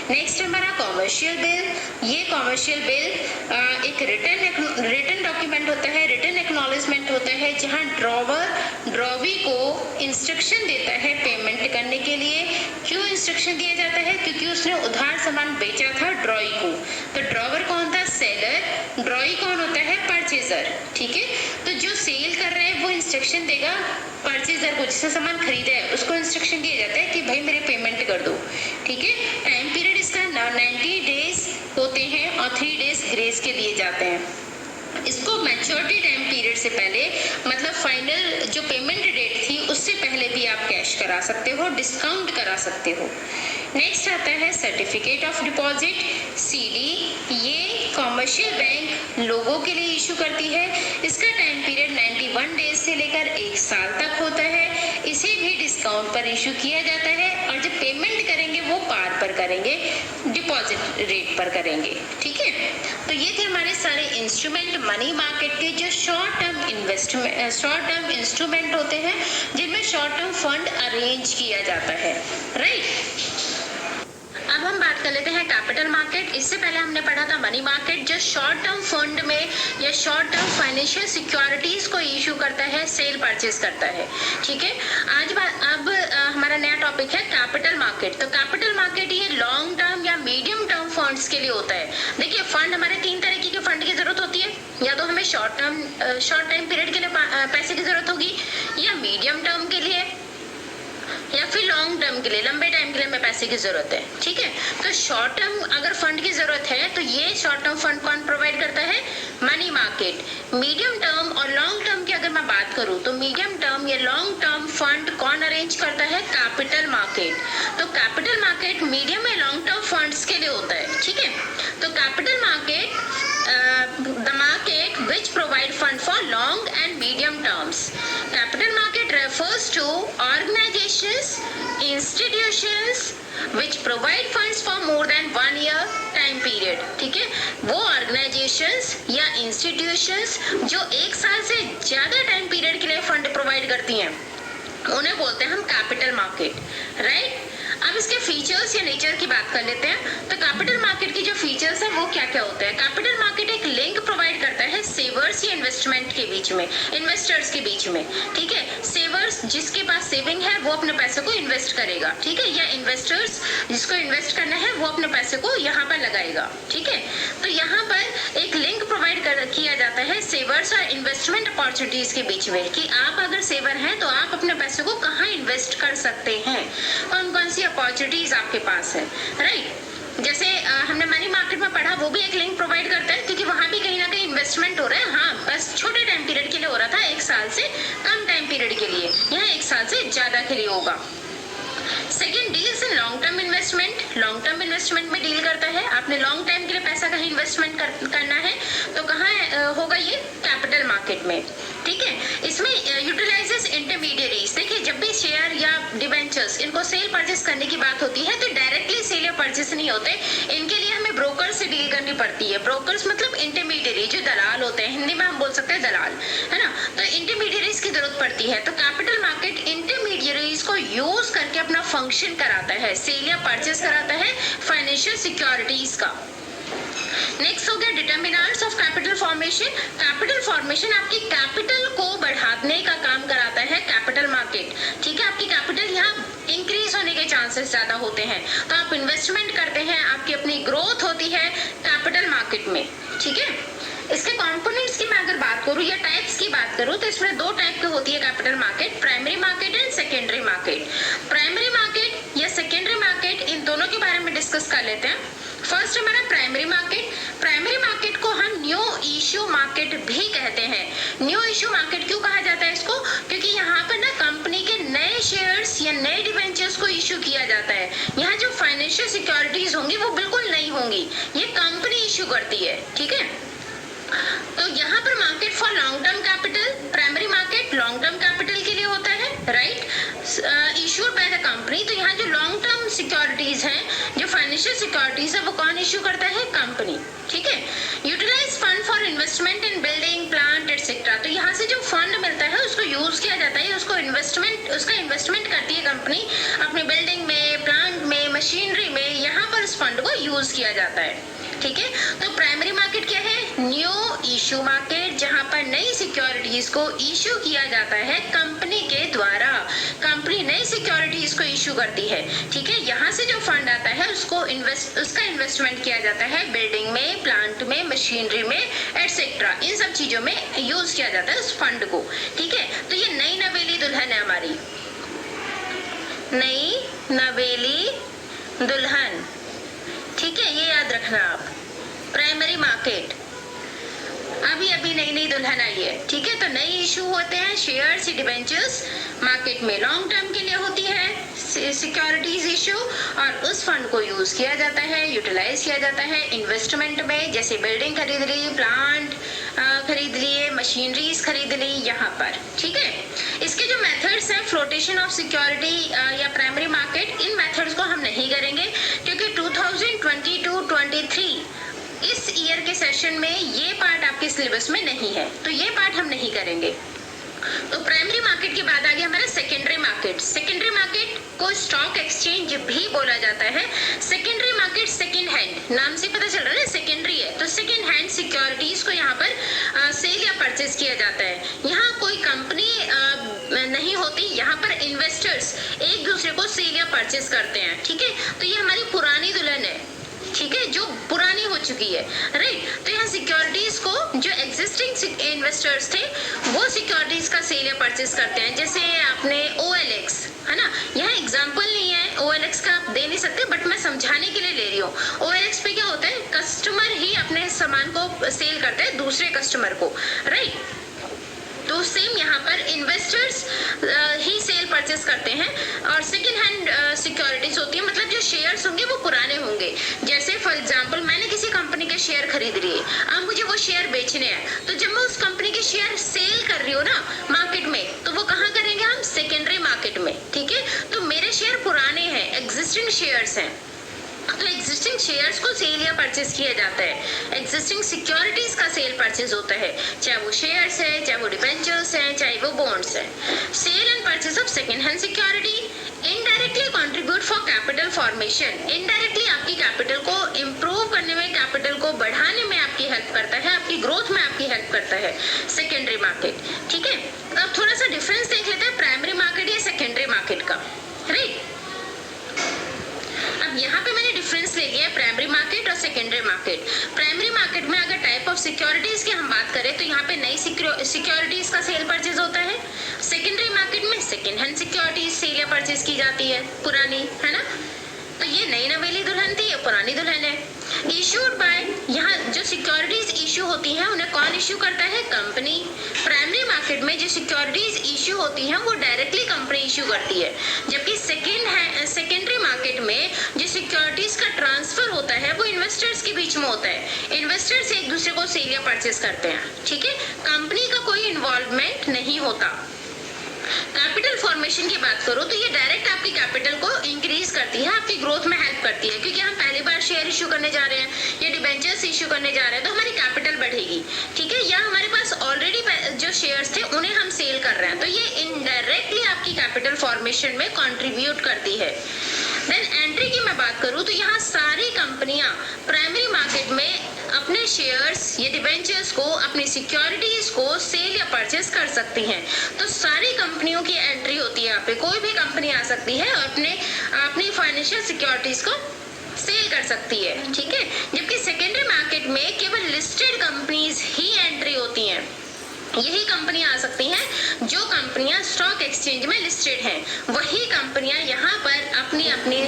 नेक्स्ट हमारा कॉमर्शियल बिल। ये कॉमर्शियल बिल एक रिटन डॉक्यूमेंट होता है, रिटन एक्नॉलेजमेंट होता है, जहां ड्रॉवी को इंस्ट्रक्शन देता है पेमेंट करने के लिए। क्यों इंस्ट्रक्शन दिया जाता है? क्योंकि उसने उधार सामान बेचा था ड्रॉई को। तो ड्रॉवर कौन था? सेलर। ड्रॉई कौन होता है? परचेजर। ठीक है, तो जो सेल कर रहा है वो इंस्ट्रक्शन देगा परचेजर को, जिससे सामान खरीदा है उसको इंस्ट्रक्शन दिया जाता है कि भाई मेरे पेमेंट कर दो। ठीक है, टाइम पीरियड इसका 90 डेज होते हैं और 3 डेज ग्रेस के दिए जाते हैं। इसको मैच्योरिटी टाइम पीरियड से पहले, मतलब फाइनल जो पेमेंट डेट थी उससे पहले भी आप कैश करा सकते हो, डिस्काउंट करा सकते हो। नेक्स्ट आता है सर्टिफिकेट ऑफ डिपॉजिट, सीडी। ये कॉमर्शियल बैंक लोगों के लिए इशू करती है। इसका टाइम पीरियड 91 डेज से लेकर 1 साल तक होता है। इसे भी डिस्काउंट पर इशू किया जाता है और जब पेमेंट करेंगे वो पार पर करेंगे, डिपॉजिट रेट पर करेंगे। ठीक है, तो ये थे हमारे सारे इंस्ट्रूमेंट मनी मार्केट के, जो शॉर्ट टर्म इंस्ट्रूमेंट होते हैं, जिनमें शॉर्ट टर्म फंड अरेंज किया जाता है। राइट, अब हम बात कर लेते हैं कैपिटल मार्केट। इससे पहले हमने पढ़ा था मनी मार्केट, जो शॉर्ट टर्म फंड में या शॉर्ट टर्म फाइनेंशियल सिक्योरिटीज को इशू करता है, सेल परचेज करता है। ठीक है, अब हमारा नया टॉपिक है कैपिटल मार्केट। तो कैपिटल मार्केट ये लॉन्ग टर्म या मीडियम टर्म फंड्स के लिए होता है। देखिए, फंड हमारे 3 तरीके के फंड की जरूरत होती है। या तो हमें शॉर्ट टाइम पीरियड के लिए पैसे की जरूरत होगी, या मीडियम टर्म के लिए, या फिर लॉन्ग टर्म के लिए, लंबे टाइम के लिए हमें पैसे की जरूरत है। ठीक है, तो शॉर्ट टर्म अगर फंड की जरूरत है तो ये शॉर्ट टर्म फंड कौन प्रोवाइड करता है? Money market. मीडियम टर्म और लॉन्ग टर्म की अगर मैं बात करूं तो मीडियम टर्म या लॉन्ग टर्म फंड कौन अरेंज करता है? Capital market. तो कैपिटल मार्केट मीडियम या लॉन्ग टर्म फंड्स के लिए होता है। ठीक है, तो capital market the market which provide fund for long and medium terms. Capital market refers to organizations, institutions which provide funds for more than 1 year time period. ठीक है, वो organizations या institutions जो 1 साल से ज्यादा टाइम पीरियड के लिए फंड प्रोवाइड करती हैं, उन्हें बोलते हैं हम कैपिटल मार्केट। राइट, अब इसके फीचर्स या नेचर की बात कर लेते हैं। तो कैपिटल मार्केट की जो फीचर्स है वो क्या क्या होते हैं? कैपिटल मार्केट एक लिंक प्रोवाइड करता है सेवर्स या इन्वेस्टमेंट के बीच में, इन्वेस्टर्स के बीच में। ठीक है, सेवर्स जिसके पास सेविंग है वो अपने पैसे को इन्वेस्ट करेगा। ठीक है, या इन्वेस्टर्स जिसको इन्वेस्ट करना है वो अपने पैसे को यहाँ पर लगाएगा। ठीक है, तो यहाँ पर एक लिंक प्रोवाइड किया जाता है सेवर्स और इन्वेस्टमेंट अपॉर्चुनिटीज के बीच में, कि आप अगर सेवर हैं तो आप अपने पैसे को कहाँ इन्वेस्ट कर सकते हैं, कौन कौन सी अपॉर्चुनिटीज आपके पास है। राइट, जैसे हमने मनी मार्केट में पढ़ा, वो भी एक लिंक प्रोवाइड करता है, क्योंकि वहां भी कहीं ना कहीं इन्वेस्टमेंट हो रहा है। हाँ, बस छोटे टाइम पीरियड के लिए हो रहा था, 1 साल से कम टाइम पीरियड के लिए, यहाँ 1 साल से ज्यादा के लिए होगा। Second, deals in long term investment. Long term investment में डील करता है। आपने लॉन्ग टाइम के लिए पैसा कहीं इन्वेस्टमेंट करना है तो कहाँ होगा? ये कैपिटल मार्केट में। ठीक है, इसमें यूटिलाइजेस इंटरमीडियरीज। देखिए, जब भी शेयर या डिवेंचर्स इनको सेल परचेस करने की बात होती है तो डायरेक्टली सेल या परचेस नहीं होते, इनके लिए हमें ब्रोकर से डील करनी पड़ती है। ब्रोकर्स मतलब इंटरमीडियरी, जो दलाल होते हैं, हिंदी में हम बोल सकते हैं दलाल, है ना। तो इंटरमीडियरीज की जरूरत पड़ती है। तो कैपिटल मार्केट इंटरमीडियरीज को यूज करके अपना फंक्शन कराता है, सेल या परचेस कराता है फाइनेंशियल सिक्योरिटीज का। नेक्स्ट हो गया determinants of capital formation. Capital formation आपकी कैपिटल को बढ़ाने का काम कराता है कैपिटल मार्केट। ठीक है, आपकी कैपिटल यहाँ इंक्रीज होने के चांसेस ज्यादा होते हैं, तो आप इन्वेस्टमेंट करते हैं, आपकी अपनी ग्रोथ होती है कैपिटल मार्केट में। ठीक है, इसके कंपोनेंट्स की मैं अगर बात करूं या टाइप्स की बात करूं तो इसमें दो टाइप की होती है capital market, primary market and secondary market. Primary market या सेकेंडरी मार्केट, इन दोनों के बारे में डिस्कस कर लेते हैं। फर्स्ट हमारा प्राइमरी मार्केट। प्राइमरी मार्केट को हम न्यू इश्यू मार्केट भी कहते हैं। न्यू इश्यू मार्केट क्यों कहा जाता है इसको? क्योंकि यहाँ पर ना कंपनी के नए शेयर्स या नए डिवेंचर्स को इश्यू किया जाता है। यहाँ जो फाइनेंशियल सिक्योरिटीज होंगी वो बिल्कुल नई होंगी, ये कंपनी इश्यू करती है, ठीक है। तो यहाँ पर market for long term capital, primary market long term capital के लिए होता है, right, issued by the company. तो यहाँ जो लॉन्ग टर्म सिक्योरिटीज हैं, जो फाइनेंशियल सिक्योरिटीज है, वो कौन इश्यू करता है? कंपनी, ठीक है। Utilise fund for investment in building plant etcetera. तो यहाँ से जो फंड मिलता है उसको यूज किया जाता है, उसका इन्वेस्टमेंट करती है कंपनी अपनी बिल्डिंग में, प्लांट में, मशीनरी में, यहाँ पर उस फंड को यूज किया जाता है, ठीक है। तो प्राइमरी मार्केट क्या है? न्यू इश्यू मार्केट, जहां पर नई सिक्योरिटीज को इश्यू किया जाता है कंपनी के द्वारा। कंपनी नई सिक्योरिटीज को इश्यू करती है, ठीक है। यहाँ से जो फंड आता है उसका इन्वेस्टमेंट किया जाता है बिल्डिंग में, प्लांट में, मशीनरी में एटसेट्रा, इन सब चीजों में यूज किया जाता है उस फंड को, ठीक है। तो ये नई नवेली दुल्हन है हमारी, नई नवेली दुल्हन, ठीक है, ये याद रखना आप। प्राइमरी मार्केट अभी नई दुल्हन आई है, ठीक है। तो नई इशू होते हैं शेयर्स, डिबेंचर्स, मार्केट में लॉन्ग टर्म के लिए होती है सिक्योरिटीज इशू, और उस फंड को यूज किया जाता है, यूटिलाइज किया जाता है इन्वेस्टमेंट में, जैसे बिल्डिंग खरीद ली, प्लांट खरीद लिए, मशीनरीज खरीद ली, यहाँ पर, ठीक है। इसके जो मेथड्स हैं, फ्लोटेशन ऑफ सिक्योरिटी या प्राइमरी मार्केट, इन मेथड्स को हम नहीं करेंगे क्योंकि 2022-23 इस ईयर के सेशन में ये पार्ट आपके सिलेबस में नहीं है, तो ये पार्ट हम नहीं करेंगे। तो प्राइमरी मार्केट के बाद आ गया हमारा सेकेंडरी मार्केट। सेकेंडरी मार्केट को स्टॉक एक्सचेंज भी बोला जाता है। सेकेंडरी मार्केट सेकेंड हैंड, नाम से पता चल रहा है सेकेंडरी है, तो सेकेंड हैंड सिक्योरिटीज को यहाँ पर सेल या परचेज किया जाता है। यहाँ कोई कंपनी नहीं होती, यहाँ पर इन्वेस्टर्स एक दूसरे को सेल या परचेज करते हैं, ठीक है। तो ये हमारी पुरानी दुल्हन है, ठीक है, जो पुरानी हो चुकी है, राइट। तो यहाँ सिक्योरिटीज को जो एग्जिस्टिंग इन्वेस्टर्स थे वो सिक्योरिटीज का सेल या परचेज करते हैं। जैसे आपने OLX, है ना, यहाँ एग्जांपल नहीं है OLX का, आप दे नहीं सकते, बट मैं समझाने के लिए ले रही हूँ। OLX पे क्या होता है, कस्टमर ही अपने सामान को सेल करते हैं दूसरे कस्टमर को, राइट। तो सेम यहाँ पर इन्वेस्टर्स ही सेल परचेस करते हैं, और सेकेंड हैंड सिक्योरिटीज होती है, मतलब जो शेयर्स होंगे वो पुराने होंगे। जैसे फॉर एग्जांपल मैंने किसी कंपनी के शेयर खरीद लिए, अब मुझे वो शेयर बेचने हैं, तो जब मैं उस कंपनी के शेयर सेल कर रही हूँ ना मार्केट में, तो वो कहाँ करेंगे हम? सेकेंडरी मार्केट में, ठीक है। तो मेरे शेयर पुराने हैं, एग्जिस्टिंग शेयर्स हैं, तो एग्जिस्टिंग शेयर्स को सेल या परचेज किया जाता है। एग्जिस्टिंग सिक्योरिटीज का सेल परचेज होता है, चाहे वो शेयर्स है, चाहे वो डिबेंचर्स हैं, चाहे वो बॉन्ड्स हैं। Sale and purchase of second hand security indirectly contribute for capital formation. Indirectly आपकी कैपिटल को इम्प्रूव करने में, कैपिटल को बढ़ाने में आपकी हेल्प करता है, आपकी ग्रोथ में आपकी हेल्प करता है सेकेंडरी मार्केट, ठीक है। अब थोड़ा सा डिफरेंस देख लेते हैं प्राइमरी मार्केट या सेकेंडरी मार्केट का, राइट। अब यहाँ पे मैंने डिफरेंस ले लिया है प्राइमरी मार्केट और सेकेंडरी मार्केट। प्राइमरी मार्केट में अगर टाइप ऑफ सिक्योरिटीज की हम बात करें तो यहाँ पे नई सिक्योरिटीज का सेल परचेज होता है। सेकेंडरी मार्केट में सेकेंड हैंड सिक्योरिटीज सेल या परचेज की जाती है, पुरानी, है ना। तो ये नई नवेली दुल्हन थी, ये पुरानी दुल्हन है। इशूड बाय, यहाँ जो सिक्योरिटीज इशू होती हैं उन्हें कौन इशू करता है? कंपनी। प्राइमरी मार्केट में जो सिक्योरिटीज इशू होती हैं वो डायरेक्टली कंपनी इशू करती है, जबकि सेकेंडरी मार्केट में जो सिक्योरिटीज का ट्रांसफर होता है वो इन्वेस्टर्स के बीच में होता है। इन्वेस्टर्स एक दूसरे को सेल या परचेज करते हैं, ठीक है। कंपनी का कोई इन्वॉल्वमेंट नहीं होता। कैपिटल फॉर्मेशन की बात करो तो ये डायरेक्ट आपकी कैपिटल को इंक्रीज करती है, आपकी ग्रोथ में हेल्प करती है, क्योंकि हम पहली बार शेयर इशू करने जा रहे हैं या डिबेंचर्स इशू करने जा रहे हैं तो हमारी कैपिटल बढ़ेगी, ठीक है। या हमारे पास ऑलरेडी जो शेयर्स थे उन्हें हम सेल कर रहे हैं, तो ये इनडायरेक्टली आपकी कैपिटल फॉर्मेशन में कंट्रीब्यूट करती है। देन एंट्री की मैं बात करूं तो यहाँ सारी कंपनियां प्राइमरी मार्केट में अपने शेयर्स या डिबेंचर्स को, अपनी सिक्योरिटीज को सेल या परचेज कर सकती हैं। तो सारी कंपनियों की एंट्री होती है यहाँ पे, कोई भी कंपनी आ सकती है और अपनी फाइनेंशियल सिक्योरिटीज को सेल कर सकती है, ठीक है। जबकि सेकेंडरी मार्केट में केवल लिस्टेड कंपनीज ही एंट्री होती हैं। यही कंपनियां आ सकती हैं जो कंपनियां स्टॉक एक्सचेंज में लिस्टेड हैं। वही कंपनियां यहाँ पर अपनी अपनी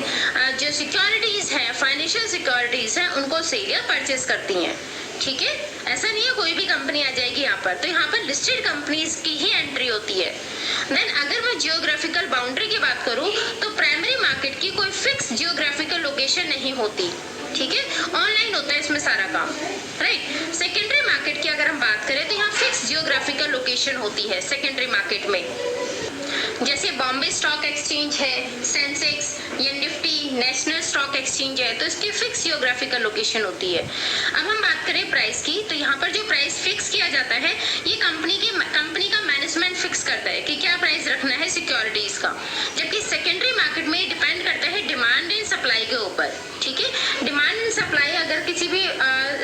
जो सिक्योरिटीज है, फाइनेंशियल सिक्योरिटीज हैं, उनको सेल या परचेज करती हैं। ठीक है, ऐसा नहीं है कोई भी कंपनी आ जाएगी यहाँ पर, तो यहाँ पर लिस्टेड कंपनीज की ही एंट्री होती है। देन अगर मैं जियोग्राफिकल बाउंड्री की बात करूँ तो प्राइमरी मार्केट की कोई फिक्स जियोग्राफिकल लोकेशन नहीं होती। ठीक है, ऑनलाइन होता है इसमें सारा काम, राइट। सेकेंडरी मार्केट की अगर हम बात करें तो यहाँ फिक्स जियोग्राफिकल लोकेशन होती है सेकेंडरी मार्केट में। जैसे बॉम्बे स्टॉक एक्सचेंज है, सेंसेक्स या निफ्टी नेशनल स्टॉक एक्सचेंज है, तो इसकी फिक्स जियोग्राफिकल लोकेशन होती है। अब हम बात करें प्राइस की, तो यहाँ पर जो प्राइस फिक्स किया जाता है ये कंपनी का मैनेजमेंट फिक्स करता है कि क्या प्राइस रखना है सिक्योरिटीज का। जबकि सेकेंडरी मार्केट में डिपेंड करता है डिमांड एंड सप्लाई के ऊपर। ठीक है, डिमांड एंड सप्लाई, अगर किसी भी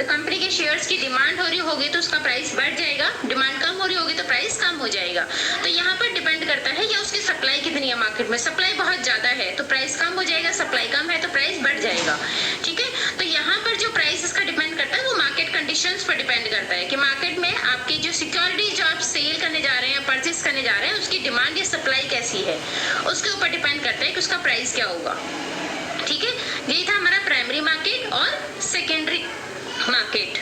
कंपनी के शेयर्स की डिमांड हो रही होगी तो उसका प्राइस बढ़ जाएगा, डिमांड कम हो रही होगी तो प्राइस कम हो जाएगा। तो यहाँ पर डिपेंड करता है या उसकी सप्लाई कितनी है मार्केट में। सप्लाई बहुत ज्यादा है तो प्राइस कम हो जाएगा, सप्लाई कम है तो प्राइस बढ़ जाएगा। ठीक है, तो यहाँ पर जो प्राइस इसका डिपेंड करता है वो मार्केट कंडीशंस पर डिपेंड करता है कि मार्केट में आपकी जो सिक्योरिटी जो आप सेल करने जा रहे हैं, परचेज करने जा रहे हैं, उसकी डिमांड या सप्लाई कैसी है, उसके ऊपर डिपेंड करता है कि उसका प्राइस क्या होगा। ठीक है, यही था हमारा प्राइमरी मार्केट और सेकेंडरी मार्केट।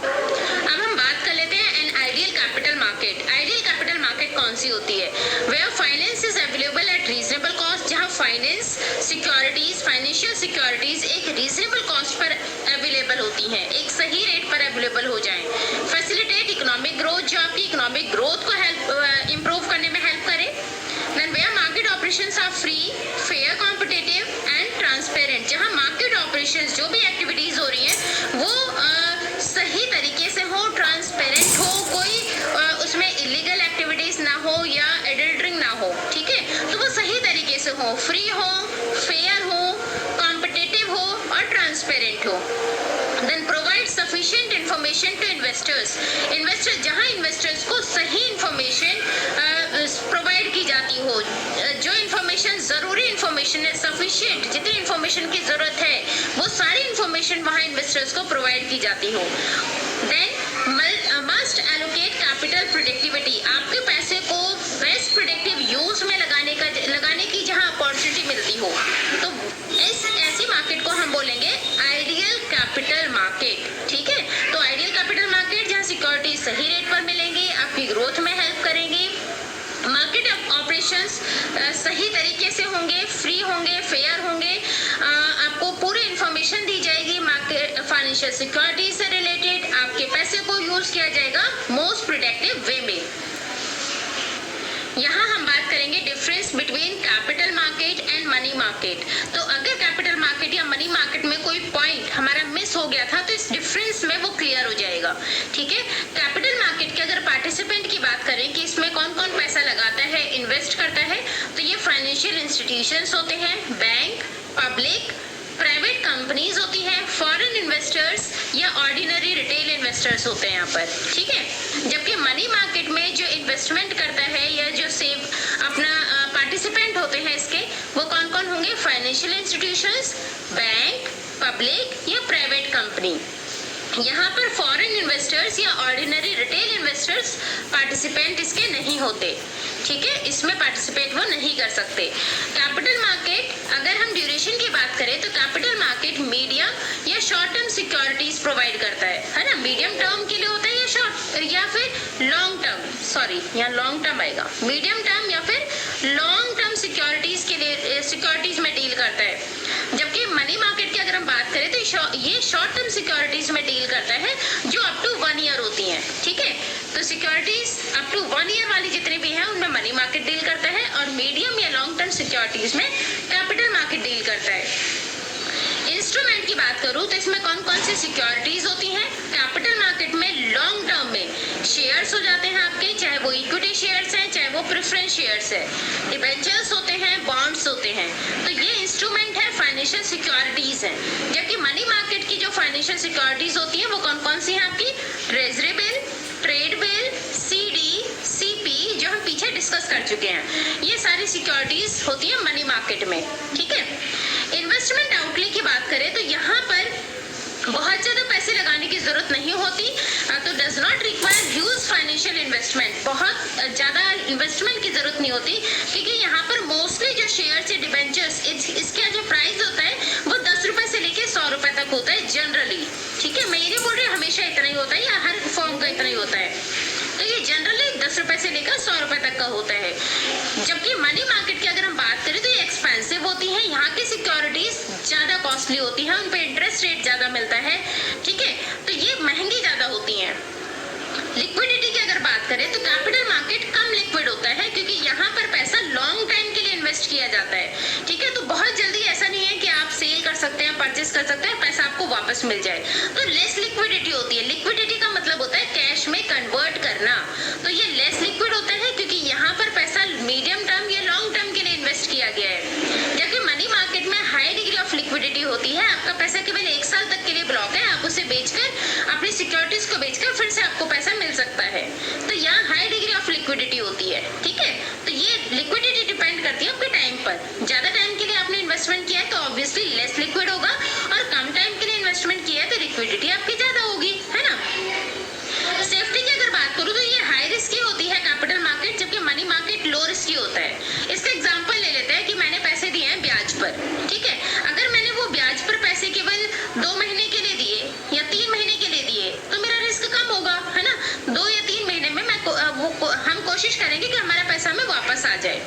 अब हम बात कर लेते हैं an ideal capital market. Ideal capital market कौन सी होती है? Where finance is available at reasonable cost, जहां फाइनेंस सिक्योरिटीज, फाइनेंशियल सिक्योरिटीज एक रीजनेबल कॉस्ट पर अवेलेबल होती हैं, एक सही रेट पर अवेलेबल हो जाएं। फैसिलिटेट इकोनॉमिक ग्रोथ, जो आपकी इकोनॉमिक ग्रोथ को हेल्प इंप्रूव करने में हेल्प करे। Then where market operations are free, fair, competitive and transparent, जहां मार्केट ऑपरेशंस जो भी एक्टिविटीज हो रही हैं वो सही तरीके से हो, ट्रांसपेरेंट हो, कोई उसमें इलीगल एक्टिविटीज ना हो या एडल्टरिंग ना हो। ठीक है, तो वो सही तरीके से हो, फ्री हो, फेयर हो, कॉम्पिटिटिव हो और ट्रांसपेरेंट हो। Then provide sufficient information to investors, जहां इन्वेस्टर्स को सही इंफॉर्मेशन प्रोवाइड की जाती हो, जो इंफॉर्मेशन जरूरी इंफॉर्मेशन है, सफिशिएंट जितनी इंफॉर्मेशन की जरूरत है वो सारी इंफॉर्मेशन वहां इन्वेस्टर्स को प्रोवाइड की जाती हो। Then must allocate capital productivity, आपके पैसे को बेस्ट प्रोडक्टिव यूज में लगाने की जहां अपॉर्चुनिटी मिलती हो, तो ऐसी मार्केट को हम बोलेंगे आइडियल कैपिटल मार्केट। ठीक है, तो आइडियल कैपिटल मार्केट जहां सिक्योरिटी सही रेट पर मिलेंगी, आपकी ग्रोथ में हेल्प करेंगी, मार्केट ऑपरेशंस सही तरीके से होंगे, फ्री होंगे, फेयर होंगे, आपको पूरी इंफॉर्मेशन दी जाएगी मार्केट फाइनेंशियल सिक्योरिटी से रिलेटेड, आपके पैसे को यूज किया जाएगा मोस्ट प्रोडक्टिव वे में। यहाँ हम बात करेंगे difference between capital market and money market. तो अगर कैपिटल मार्केट या मनी मार्केट में कोई पॉइंट हमारा मिस हो गया था तो इस डिफरेंस में वो क्लियर हो जाएगा। ठीक है, कैपिटल मार्केट के अगर पार्टिसिपेंट की बात करें कि इसमें कौन कौन पैसा लगाता है, इन्वेस्ट करता है, तो ये फाइनेंशियल इंस्टीट्यूशंस होते हैं, बैंक, पब्लिक, प्राइवेट कंपनीज होती हैं, फॉरेन इन्वेस्टर्स या ऑर्डिनरी रिटेल इन्वेस्टर्स होते हैं यहाँ पर। ठीक है, जबकि मनी मार्केट में जो इन्वेस्टमेंट करता है या जो सेव अपना पार्टिसिपेंट होते हैं इसके, वो कौन कौन होंगे? फाइनेंशियल इंस्टीट्यूशंस, बैंक, पब्लिक या प्राइवेट कंपनी। यहाँ पर फॉरेन इन्वेस्टर्स या ऑर्डिनरी रिटेल इन्वेस्टर्स पार्टिसिपेंट इसके नहीं होते। ठीक है, इसमें पार्टिसिपेट वो नहीं कर सकते। कैपिटल मार्केट, अगर हम ड्यूरेशन की बात करें तो कैपिटल मार्केट मीडियम या शॉर्ट टर्म सिक्योरिटीज प्रोवाइड करता है ना, मीडियम टर्म के लिए होता है या शॉर्ट या फिर लॉन्ग टर्म, सॉरी यहाँ लॉन्ग टर्म आएगा, मीडियम टर्म या फिर लॉन्ग टर्म सिक्योरिटीज के लिए सिक्योरिटीज में डील करता है। जबकि मनी मार्केट की अगर हम बात करें तो ये शॉर्ट टर्म सिक्योरिटीज में डील करता है जो अप टू 1 ईयर होती हैं। ठीक है, तो सिक्योरिटीज अप टू 1 ईयर वाली जितनी भी हैं उनमें मनी मार्केट डील करता है और मीडियम या लॉन्ग टर्म सिक्योरिटीज में कैपिटल मार्केट डील करता है। इंस्ट्रूमेंट की बात करूं तो इसमें कौन कौन सी सिक्योरिटीज होती हैं? कैपिटल मार्केट में लॉन्ग टर्म में शेयर्स हो जाते हैं आपके, चाहे वो इक्विटी शेयर्स हैं चाहे वो प्रेफरेंस शेयर्स है, डिबेंचर्स होते हैं, बॉन्ड्स होते हैं, तो ये इंस्ट्रूमेंट है, फाइनेंशियल सिक्योरिटीज है। जबकि मनी मार्केट की जो फाइनेंशियल सिक्योरिटीज होती हैं वो कौन कौन सी हैं आपकी? Treasury bill, trade bill, CD, CP, जो हम पीछे डिस्कस कर चुके हैं, ये सारी सिक्योरिटीज होती है मनी मार्केट में। ठीक है, इन्वेस्टमेंट आउटले की बात करें तो यहाँ पर बहुत ज्यादा पैसे लगाने लगाने की जरूरत नहीं होती, तो does not require huge financial investment, बहुत ज्यादा इन्वेस्टमेंट की जरूरत नहीं होती, क्योंकि यहाँ पर मोस्टली जो शेयर्स या डिबेंचर्स इसका जो प्राइस होता है वो 10 रुपए से लेके 100 रुपए तक होता है जनरली। ठीक है, मैं ये नहीं बोल रही हमेशा इतना ही होता है या हर फॉर्म का इतना ही होता है, तो ये जनरली 10 रुपए से लेकर 100 रुपए तक का होता है। जबकि मनी मार्केट की अगर हम बात करें तो ये एक्सपेंसिव होती है, यहाँ की सिक्योरिटीज ज्यादा कॉस्टली होती है, उन पे इंटरेस्ट रेट ज्यादा मिलता है। ठीक है, तो ये महंगी ज्यादा होती है। लिक्विडिटी की अगर बात करें तो कैपिटल मार्केट कम लिक्विड होता है, क्योंकि यहाँ पर पैसा लॉन्ग टाइम के लिए इन्वेस्ट किया जाता है। ठीक है, तो बहुत जल्दी ऐसा नहीं है कि आप सेल कर सकते हैं, परचेस कर सकते हैं, पैसा आपको वापस मिल जाए, तो लेस लिक्विडिटी होती है। लिक्विडिटी का मतलब होता है कैश में कन्वर्ट करना, तो ये लेस लिक्विड होता है क्योंकि यहाँ पर पैसा मीडियम टर्म या लॉन्ग टर्म के लिए इन्वेस्ट किया गया है। जबकि मनी मार्केट में हाई डिग्री ऑफ लिक्विडिटी होती है, आपका पैसा केवल 1 साल तक के लिए ब्लॉक है, आप उसे बेचकर अपनी सिक्योरिटीज को बेचकर फिर से आपको पैसा मिल सकता है, तो यहाँ हाई डिग्री ऑफ लिक्विडिटी होती है। ठीक है, तो ये लिक्विडिटी डिपेंड करती है आपके टाइम पर। ज्यादा टाइम के लिए आपने इन्वेस्टमेंट किया है तो ऑब्वियसली लेस लिक्विड होगा, और कम टाइम के लिए इन्वेस्टमेंट किया है तो लिक्विडिटी आपकी ज्यादा होगी, है ना। सेफ्टी की अगर बात करूँ तो ये हाई रिस्की होती है कैपिटल मार्केट, जबकि मनी मार्केट लो रिस्की होता है। इसका एग्जांपल ले लेते हैं कि मैंने पैसे दिए हैं ब्याज पर। ठीक है, अगर मैंने वो ब्याज पर पैसे केवल 2 महीने के लिए दिए या 3 महीने के लिए दिए तो मेरा रिस्क कम होगा, है ना। 2 या 3 महीने में हम कोशिश करेंगे कि हमारा पैसा हमें वापस आ जाए।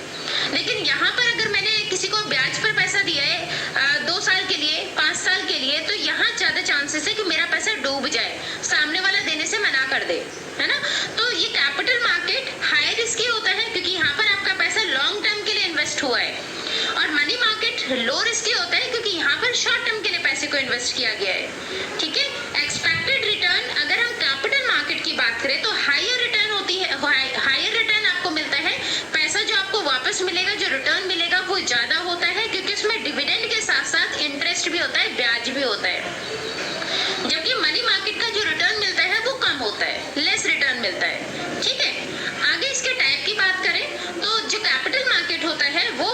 लेकिन यहाँ पर अगर मैंने किसी को ब्याज पर पैसा दिया है 2 साल के लिए, 5 साल के लिए, तो यहाँ ज्यादा चांसेस है कि मेरा पैसा डूब जाए, सामने वाला देने से मना कर दे, है ना। तो ये कैपिटल मार्केट हाई रिस्की होता है क्योंकि यहाँ पर आपका पैसा लॉन्ग टर्म के लिए इन्वेस्ट हुआ है, और मनी मार्केट लो रिस्की होता है क्योंकि यहाँ पर शॉर्ट टर्म के लिए पैसे को इन्वेस्ट किया गया है। ठीक है, एक्सपेक्टेड रिटर्न अगर हम कैपिटल मार्केट की बात करें तो हायर रिटर्न होती है, हायर रिटर्न आपको मिलता है, पैसा जो आपको वापस मिलेगा, जो रिटर्न मिलेगा वो ज्यादा होता है, क्योंकि उसमें डिविडेंड के साथ साथ इंटरेस्ट भी होता है, ब्याज भी होता है। जबकि मनी मार्केट का जो रिटर्न मिलता है वो कम होता है, लेस रिटर्न मिलता है। ठीक है, आगे इसके टाइप की बात करें तो जो कैपिटल मार्केट होता है वो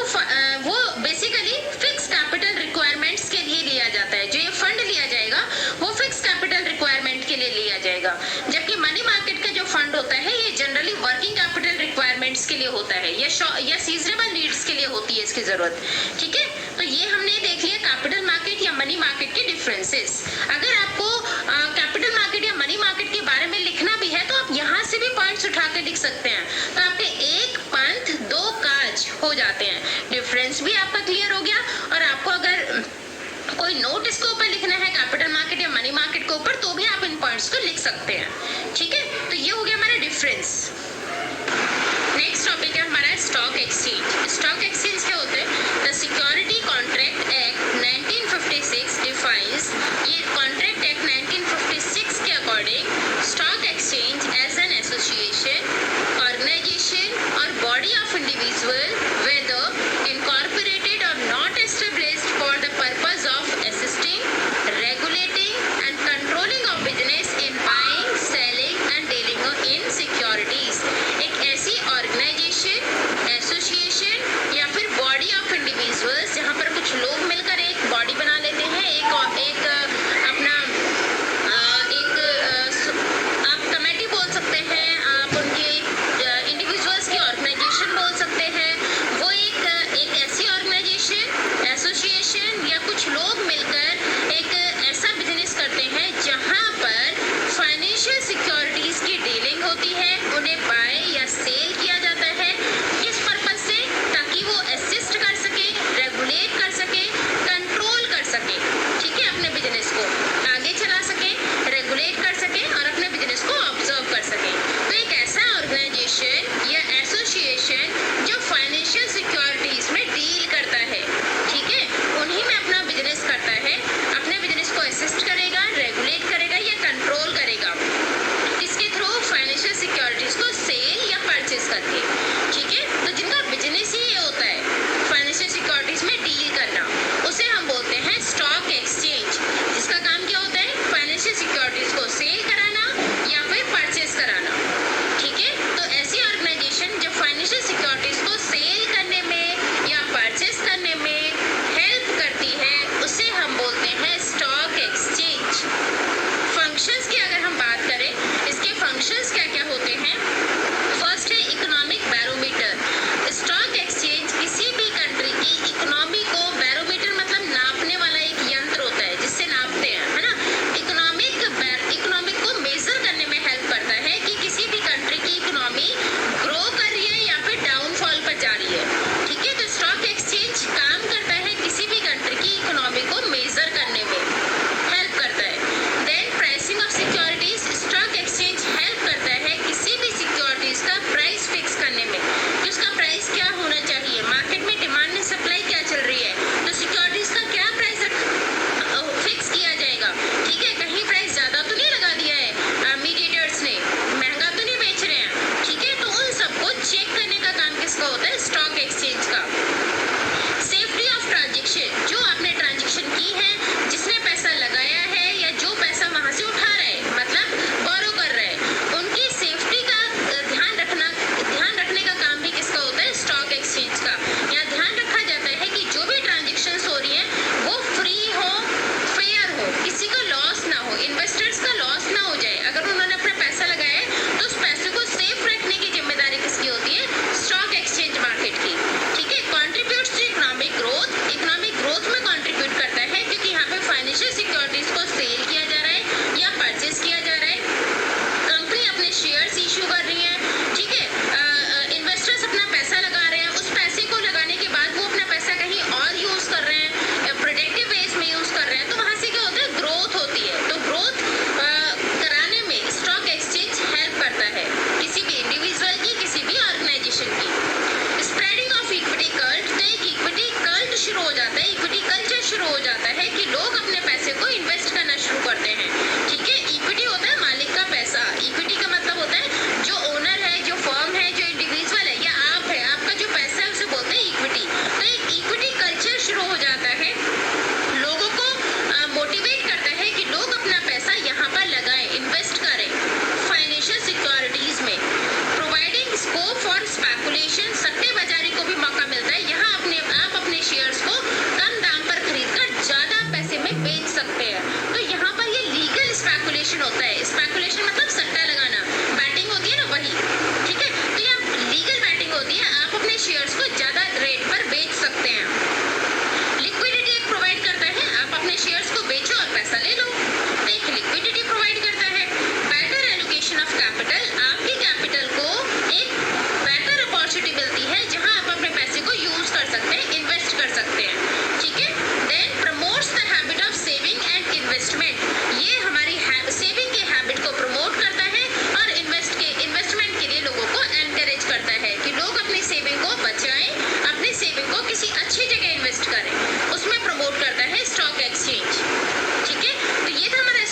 बेसिकली फिक्स कैपिटल रिक्वायरमेंट्स के लिए लिया जाता है। जो ये फंड लिया जाएगा वो फिक्स कैपिटल रिक्वायरमेंट के लिए लिया जाएगा, जबकि मनी मार्केट का जो फंड होता है ये जनरली वर्किंग कैपिटल रिक्वायरमेंट्स के लिए होता है, या सीजनेबल नीड्स के लिए होती है इसकी जरूरत। ठीक है, तो ये हमने देख लिया कैपिटल मार्केट या मनी मार्केट के डिफरेंसेस। अगर आपको कैपिटल मार्केट या मनी मार्केट के बारे में लिखना भी है तो आप यहाँ से भी पॉइंट्स उठा के लिख सकते हैं, तो आपके 1 पंथ 2 काज हो जाते हैं। डिफरेंस भी आपका क्लियर हो गया, और आपको अगर कोई नोट इसके ऊपर लिखना है कैपिटल मार्केट या मनी मार्केट के ऊपर तो भी आप इन पॉइंट्स को लिख सकते हैं। ठीक है, तो ये हो गया हमारा डिफरेंस। नेक्स्ट टॉपिक है हमारा स्टॉक एक्सचेंज। स्टॉक एक्सचेंज क्या होते हैं? The security contract act 1956 defines, ये कॉन्ट्रैक्ट एक्ट 1956 के according stock exchange as an association, organisation or body of individual whether incorporated or not established for the purpose of assisting, regulating and controlling of business in buying, selling and dealing in securities. एक ऐसी organisation, association या फिर body of individuals जहाँ पर कुछ लोग मिलकर एक बॉडी बना लेते हैं, एक अपना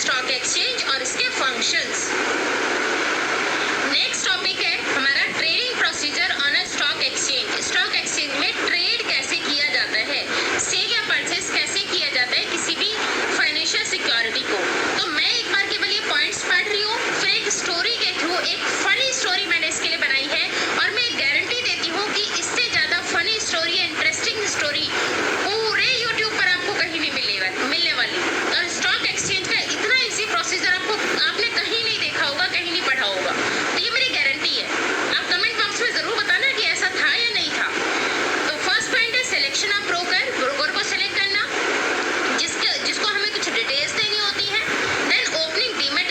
स्टॉक एक्सचेंज और इसके फंक्शंस। नेक्स्ट टॉपिक है हमारा trading procedure on a stock exchange. Stock exchange में ट्रेड कैसे किया जाता है, सेल या परचेस कैसे किया जाता है किसी भी फाइनेंशियल सिक्योरिटी को। तो मैं एक बार केवल ये पॉइंट्स पढ़ रही हूँ, फिर एक स्टोरी के थ्रू, एक फनी स्टोरी मैंने इसके लिए बनाई है और मैं गारंटी देती हूँ कि इससे ज़्यादा फनी स्टोरी, इंटरेस्टिंग स्टोरी पूरे यूट्यूब पर आपको कहीं नहीं मिलने वाली। तो स्टॉक एक्सचेंज का इतना इजी प्रोसीजर आपने कहीं नहीं देखा होगा, कहीं नहीं पढ़ा होगा। तो ये मेरी गारंटी है। आप कमेंट बॉक्स में जरूर बताना कि ऐसा था या नहीं था। तो फर्स्ट पॉइंट है सिलेक्शन ऑफ ब्रोकर को सिलेक्ट करना, जिसको हमें कुछ डिटेल्स देनी होती है। देन ओपनिंग डीमैट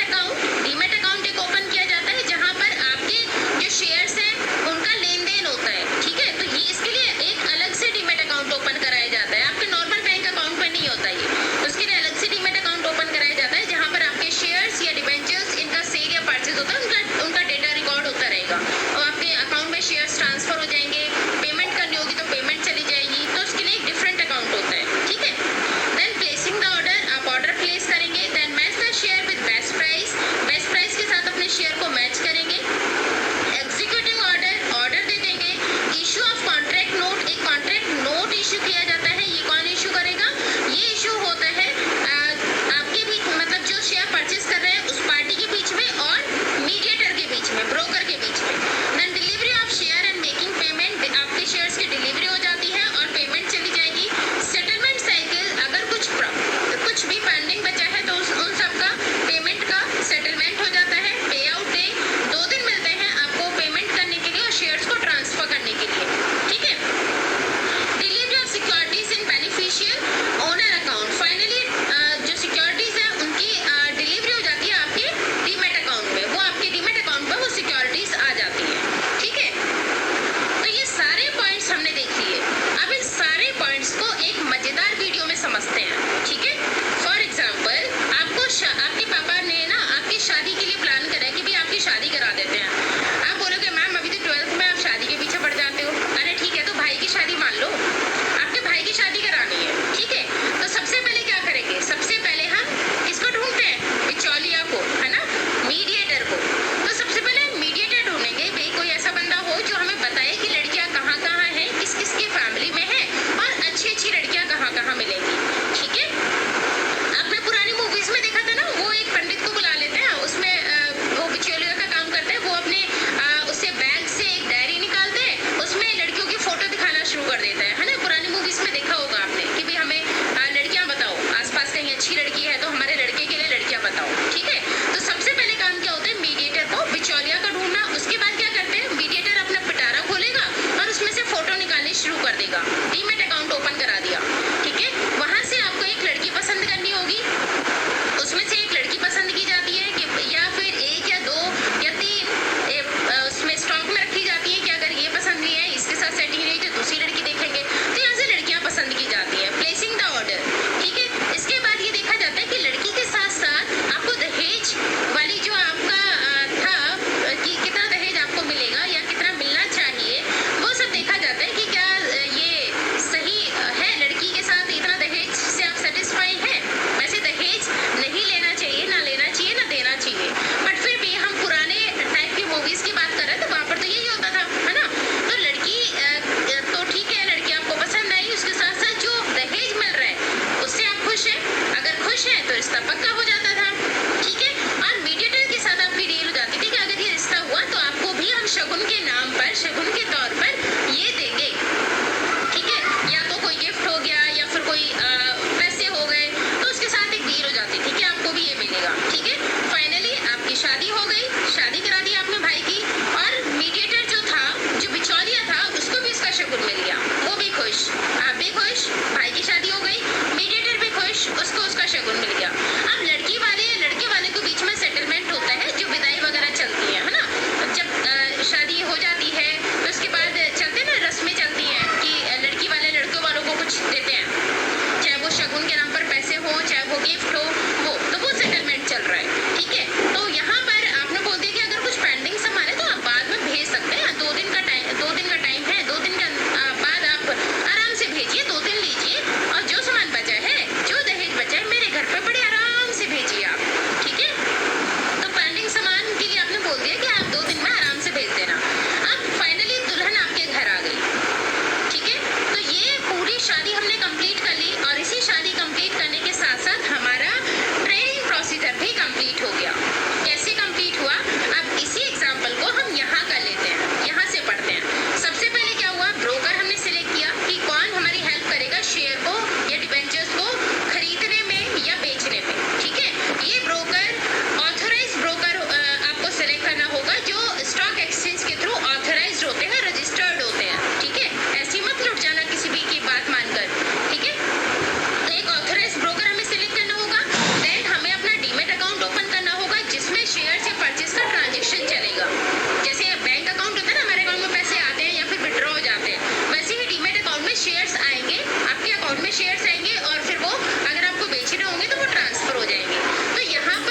अकाउंट एक ओपन किया जाता है जहां पर आपके जो शेयर्स हैं उनका लेन देन होता है, ठीक है। तो ये इसके लिए एक अलग से डीमैट अकाउंट ओपन कराया जाता है, आपके नॉर्मल बैंक अकाउंट में नहीं होता ये। तो उसके लिए अलग से डीमैट अकाउंट ओपन कराया जाता है जहां पर आपके शेयर्स या डिबेंचर्स, इनका सेल या परचेज होता है, उनका डेटा रिकॉर्ड होता रहेगा और आपके अकाउंट में शेयर्स ट्रांसफर हो जाएंगे। पेमेंट करनी होगी तो पेमेंट चली जाएगी, तो उसके लिए एक डिफरेंट अकाउंट होता है, ठीक है। देन प्लेसिंग द ऑर्डर, आप ऑर्डर प्लेस करेंगे। Then match the share with best price के साथ अपने शेयर को मैच करेंगे। एग्जीक्यूटिंग ऑर्डर दे देंगे। इशू ऑफ कॉन्ट्रैक्ट नोट, एक कॉन्ट्रैक्ट नोट इशू किया जाता है। ये कौन इशू करेगा? ये इशू होता है आपके बीच, मतलब जो शेयर परचेज कर रहे हैं उस पार्टी के बीच में और मीडिएटर के बीच में, ब्रोकर के बीच में। Then delivery of share and making payment, आपके शेयर्स की डिलीवरी हो जाती है और पेमेंट चली जाएगी। सेटलमेंट साइकिल, अगर कुछ भी पेंडिंग बचा है तो उन सब का पेमेंट का सेटलमेंट हो जाता है। पे आउट डे, 2 दिन मिलते हैं आपको पेमेंट करने के लिए और शेयर्स को ट्रांसफर करने के लिए, ठीक है। Delivery of securities in beneficial owner account, finally जो सिक्योरिटीज है उनकी डिलीवरी हो जाती है आपके डीमैट अकाउंट में, वो आपके डीमैट अकाउंट पर वो सिक्योरिटीज आ जाती है, ठीक है। तो ये सारे पॉइंट्स हमने देख लिए। अब इन सारे पॉइंट्स को एक मजेदार वीडियो में समझते हैं, ठीक है। फॉर एग्जाम्पल, आपके पापा ने ना आपकी शादी के लिए प्लान करा है कि भी आपकी शादी करा देते हैं। आप बोलोगे मैम अभी तो 12th में आप शादी के पीछे पड़ जाते हो। अरे ठीक है, तो भाई की शादी मान लो, आपके भाई की शादी करानी है, ठीक है। तो सबसे पहले क्या करेंगे? सबसे पहले हम किसको ढूंढते हैं? बिचौलिया को, है ना, मीडिएटर को। तो सबसे पहले मीडिएटर ढूंढेंगे, भाई कोई ऐसा बंदा हो जो हमें बताए कि लड़कियां कहाँ कहाँ हैं, किस किस की फैमिली में है और अच्छी अच्छी लड़कियां कहाँ कहाँ मिलेंगी, ठीक है। आपने पुरानी मूवीज में देखा था ना, वो एक पंडित को बुला लेते हैं, उसमें वो बिचौलिया का काम करते हैं, वो अपने उससे बैग से एक डायरी निकालते हैं, उसमें लड़कियों की फोटो दिखाना शुरू कर देता है ना। पुरानी मूवीज में देखा होगा आपने कि भाई हमें लड़कियां बताओ, आसपास कहीं अच्छी लड़की है तो हमारे लड़के के लिए लड़कियां बताओ, ठीक है। तो सबसे पहले काम क्या होता है? मीडिएटर को, बिचौलिया का ढूंढना। उसके बाद क्या करते हैं? मीडिएटर अपना पिटारा खोलेगा और उसमें से फोटो निकालनी शुरू कर देगा। डीमैट अकाउंट ओपन करा दिया, ठीक है। वहां से आपको एक लड़की पसंद करनी होगी, उसमें से एक लड़की पसंद की जाती है कि या फिर 1 या 2 या 3 उसमें स्टॉक में रखी जाती है कि अगर ये पसंद नहीं है, इसके साथ सेटिंग नहीं तो दूसरी लड़की देखेंगे। तो यहाँ से लड़कियां पसंद की जाती है। प्लेसिंग द ऑर्डर, ठीक है। इसके बाद ये देखा जाता है कि लड़की के साथ साथ आपको दहेज वाली जो आपका था कि कितना दहेज आपको मिलेगा या कितना मिलना चाहिए, वो सब देखा जाता है कि क्या ये सही है, लड़की के साथ इतना दहेज से आप सेटिस्फाई है। वैसे दहेज नहीं लेना चाहिए, ना लेना चाहिए, ना देना चाहिए, बट फिर भी हम पुराने टाइप की मूवीज की बात कर रहे हैं तो वहाँ पर तो यही होता था, है ना। तो लड़की तो ठीक है, लड़की आपको पसंद आई, उसके साथ साथ जो दहेज मिल रहा है उससे आप खुश हैं। अगर खुश हैं तो रिश्ता पक्का हो जाता था, ठीक है। और मीडिएटर के साथ आपकी डील हो जाती थी कि अगर ये रिश्ता हुआ तो आपको भी हम शगुन के नाम पर, शगुन के तौर पर ये देंगे, ठीक है। या तो कोई गिफ्ट हो गया या फिर कोई पैसे हो गए, तो उसके साथ एक डील हो जाती थी कि आपको भी ये मिलेगा, ठीक है। फाइनली आपकी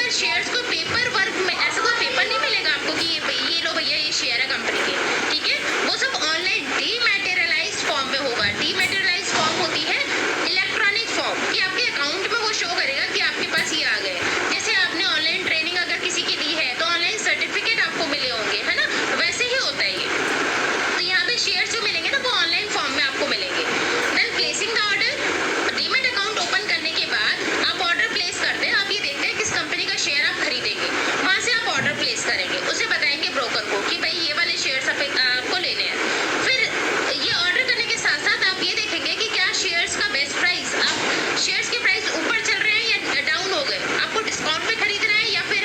अगर शेयर्स को पेपर वर्क में, ऐसा कोई पेपर नहीं मिलेगा आपको कि ये लो भैया ये शेयर है कंपनी के, ठीक है, वो सब ऑनलाइन डीमैटेरियलाइज्ड फॉर्म में होगा। डीमैटेरियलाइज्ड फॉर्म होती है इलेक्ट्रॉनिक फॉर्म कि आपके अकाउंट में वो शो करेगा कि आपके पास ये आ गए। जैसे आपने ऑनलाइन ट्रेनिंग अगर किसी की दी है तो ऑनलाइन सर्टिफिकेट आपको मिले होंगे, है ना, वैसे ही होता है ये। तो यहाँ पे शेयर जो मिलेंगे ना वो ऑनलाइन फॉर्म में आपको मिलेंगे। Then placing the order, demat account open करने के बाद आप ऑर्डर प्लेस करते हैं। आप ये देखते हैं किस कंपनी का शेयर आप खरीदेंगे, वहाँ से आप ऑर्डर प्लेस करेंगे। उसे बताएंगे ब्रोकर को कि भाई ये वाले शेयर्स आपको लेने हैं। फिर ये ऑर्डर करने के साथ साथ आप ये देखेंगे कि क्या शेयर्स का बेस्ट प्राइस, आप शेयर्स के प्राइस ऊपर चल रहे हैं या डाउन हो गए, आपको डिस्काउंट पे खरीदना है या फिर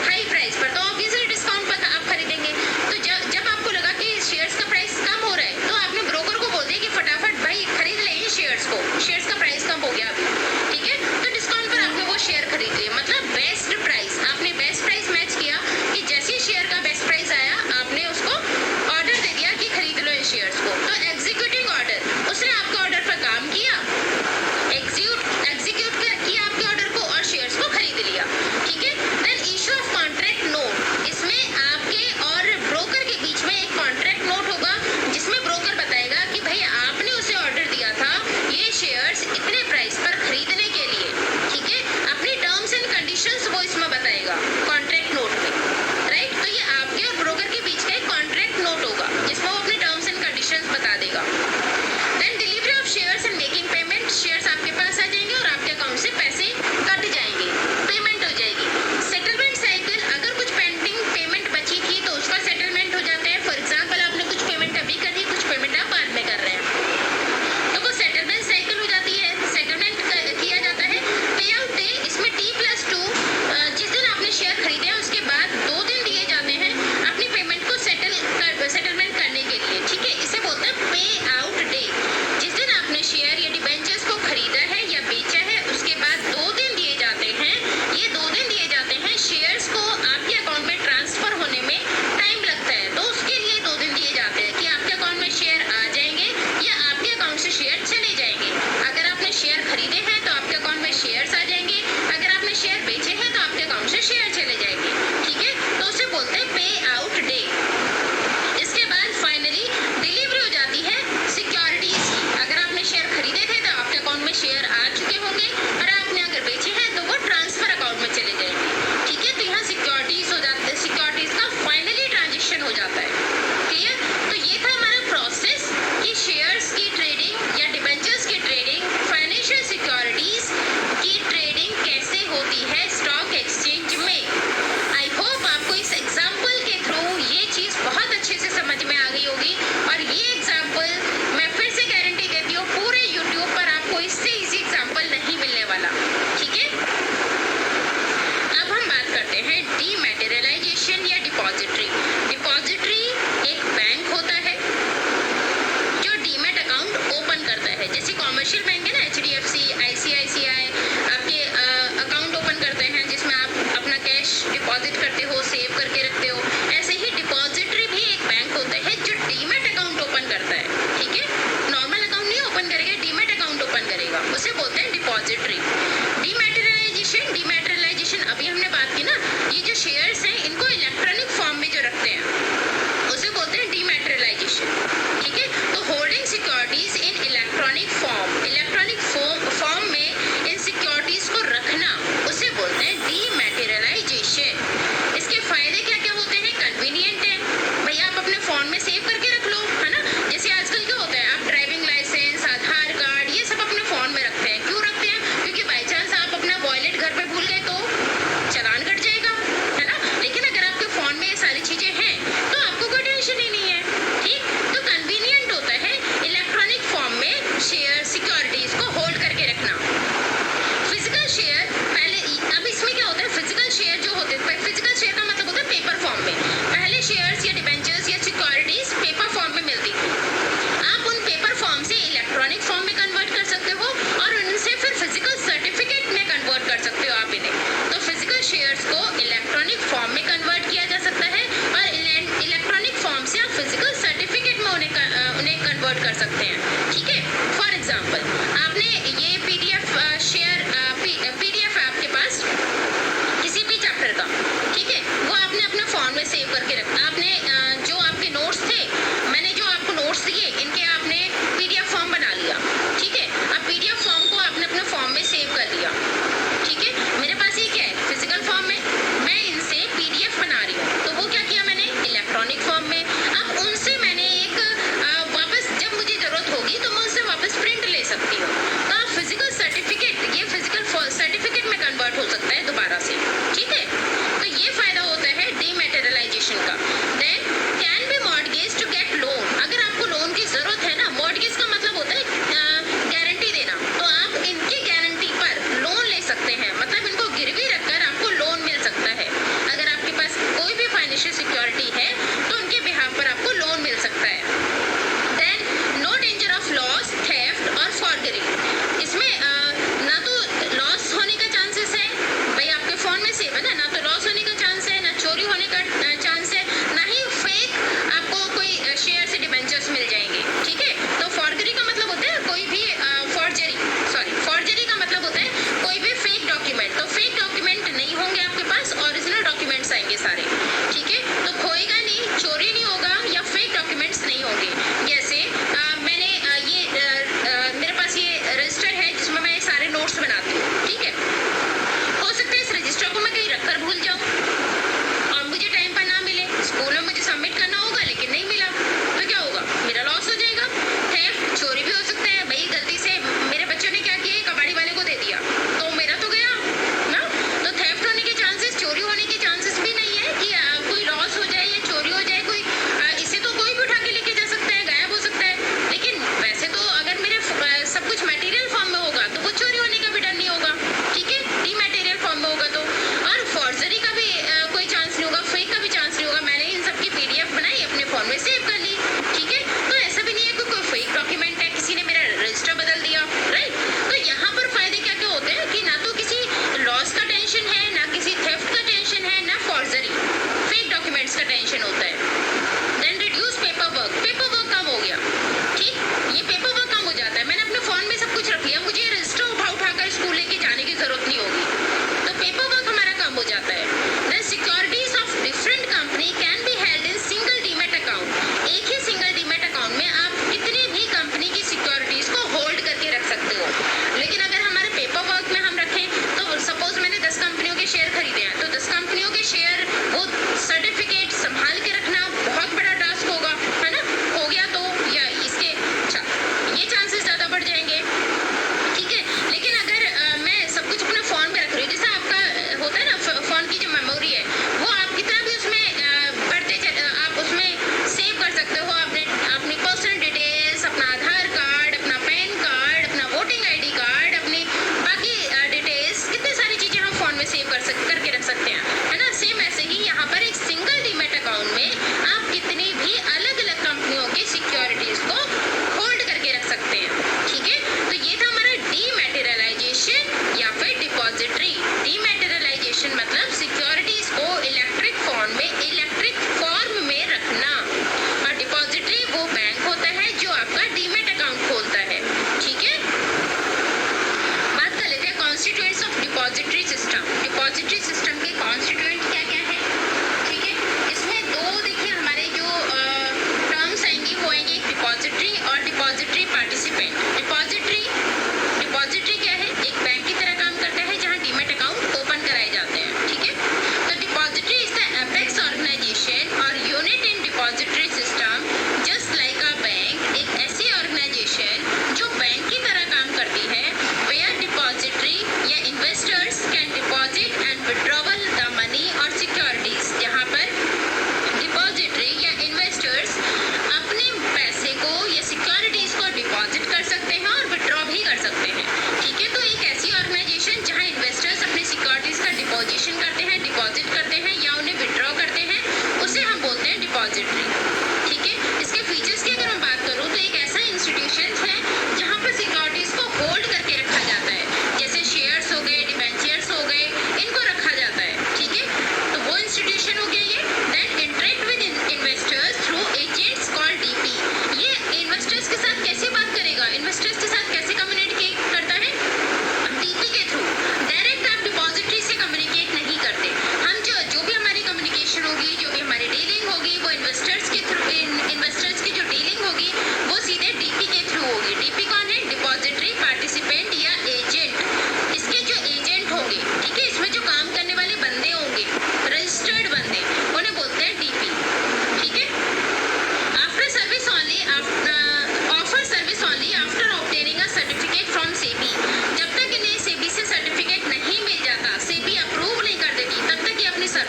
हाई प्राइस पर, तो ऑब्वियसली डिस्काउंट पर आप खरीदेंगे। तो जब आपको लगा कि शेयर्स का प्राइस कम हो रहा है तो आपने ब्रोकर को बोल दिया कि फटाफट भाई खरीद ले इन शेयर्स को, शेयर्स का प्राइस कम हो गया अभी, ठीक है, तो डिस्काउंट पर आपने वो शेयर खरीद लिया। मतलब बेस्ट प्राइस, आपने बेस्ट प्राइस मैच किया कि जैसे ही शेयर का बेस्ट प्राइस आया आपने उसको ऑर्डर दे दिया कि खरीद लो इन शेयर्स को। तो एग्जीक्यूटिंग ऑर्डर, उसने आपके ऑर्डर पर काम किया, एग्जीक्यूट किया आपके ऑर्डर को और शेयर्स को खरीद लिया, ठीक है। Then issue of contract note, इसमें आपके और ब्रोकर के बीच में एक कॉन्ट्रैक्ट नोट होगा जिसमें ब्रोकर बताएगा कि भाई आपने उसे ऑर्डर दिया था ये शेयर्स इतने प्राइस पर खरीदने के लिए, ठीक है, अपनी टर्म्स एंड कंडीशंस वो इसमें बताएगा कॉन्ट्रैक्ट नोट में, राइट। तो ये आपके और ब्रोकर के बीच का एक कॉन्ट्रैक्ट नोट होगा जिसमें वो अपनी टर्म्स एंड कंडीशंस बता देगा। Then delivery of shares and making payment, shares आपके पास आ जाएंगे और आपके अकाउंट से पैसे कट जाएंगे, पेमेंट हो जाएगी। सेटलमेंट साइकिल, अगर कुछ पेंडिंग पेमेंट बची थी तो उसका सेटलमेंट हो जाता है। फॉर एग्जाम्पल आपने कुछ पेमेंट अभी कर दी, कुछ पेमेंट आप बाद में कर रहे हैं, तो वो सेटलमेंट साइकिल हो जाती है, सेटलमेंट किया जाता है। पे आउट डे, इसमें T+2, जिस दिन आपने शेयर खरीदे हैं उसके बाद 2 दिन दिए जाते हैं अपनी पेमेंट को सेटलमेंट करने के लिए, ठीक है, इसे बोलते हैं पे आउट डे। जिस दिन आपने शेयर या डिबेंचर्स को खरीदा है या बेचा है उसके बाद 2 दिन दिए जाते हैं। ये 2 दिन दिए जाते हैं, शेयर्स को आपके अकाउंट में ट्रांसफर होने में टाइम लगता है, तो उसके लिए 2 दिन दिए जाते हैं कि आपके अकाउंट में शेयर आ जाएंगे या आपके अकाउंट से शेयर चले जाएंगे। अगर आपने शेयर खरीदे हैं तो आपके अकाउंट में शेयर्स आ जाएंगे, अगर आपने शेयर बेचे हैं तो आपके अकाउंट से शेयर चले जाएंगे, ठीक है, तो उसे बोलते हैं पे आउट डे। इसके बाद फाइनली डिलीवरी हो जाती है सिक्योरिटीज की। अगर आपने शेयर खरीदे थे तो आपके अकाउंट में शेयर आ चुके होंगे और आपने अगर बेचे हैं तो वो ट्रांसफर अकाउंट में चले जाएंगे, ठीक है, तो यहाँ सिक्योरिटीज हो जाते हैं, सिक्योरिटीज का फाइनली ट्रांजेक्शन हो जाता है, क्लियर। तो ये था हमारा प्रोसेस कि शेयर्स की ट्रेडिंग या डिबेंचर्स की ट्रेडिंग, फाइनेंशियल सिक्योरिटीज की ट्रेडिंग कैसे होती है स्टॉक एक्सचेंज में। आई होप आपको इस एग्जाम्पल के थ्रू ये चीज़ बहुत अच्छे से समझ में आ गई होगी और ये एग्जाम्पल मैं फिर से गारंटी देती हूँ पूरे यूट्यूब पर आपको इससे इजी एग्जाम्पल नहीं मिलने वाला, ठीक है। अब हम बात करते हैं डीमैटेरियलाइजेशन या डिपॉजिटरी। डिपॉजिटरी एक बैंक होता है जो डीमैट अकाउंट ओपन करता है, जैसे कॉमर्शियल बैंक है ना, HDFC, ICICI आपके अकाउंट ओपन करते हैं जिसमें आप अपना कैश डिपॉजिट करते हो, सेव करके रखते हो। ऐसे ही डिपॉजिटरी भी एक बैंक होता है जो डीमैट अकाउंट ओपन करता है, ठीक है, नॉर्मल अकाउंट नहीं ओपन करेगा, डीमैट अकाउंट ओपन करेगा, उसे बोलते हैं डिपॉजिटरी। डीमैटेरियलाइजेशन अभी हमने बात की ना, ये जो शेयर्स हैं इनको इलेक्ट्रॉनिक फॉर्म में जो रखते हैं उसे बोलते हैं डीमैटेरियलाइजेशन, ठीक है। तो होल्डिंग सिक्योरिटीज इन इलेक्ट्रॉनिक फॉर्म में इन फोन में सेव करके रखना। आपने जो आपके नोट्स थे, मैंने जो आपको नोट्स दिए, इनके आपने पीडीएफ फॉर्म बना लिया, ठीक है। अब पीडीएफ फॉर्म को आपने अपने फॉर्म में सेव कर लिया, ठीक है। मेरे पास ये क्या है, फिजिकल फॉर्म में, मैं इनसे पीडीएफ बना रही हूँ, तो वो क्या किया मैंने, इलेक्ट्रॉनिक फॉर्म में। अब उनसे मैंने एक वापस जब मुझे जरूरत होगी तो मैं उनसे वापस प्रिंट ले सकती हूँ। तो आप फिजिकल सर्टिफिकेट, ये फिजिकल सर्टिफिकेट में कन्वर्ट हो सकता है दोबारा से, ठीक है। तो ये फायदा होता है डीमैटेरियलाइजेशन का। Then can be mortgage to get loan, अगर आपको लोन की जरूरत है ना,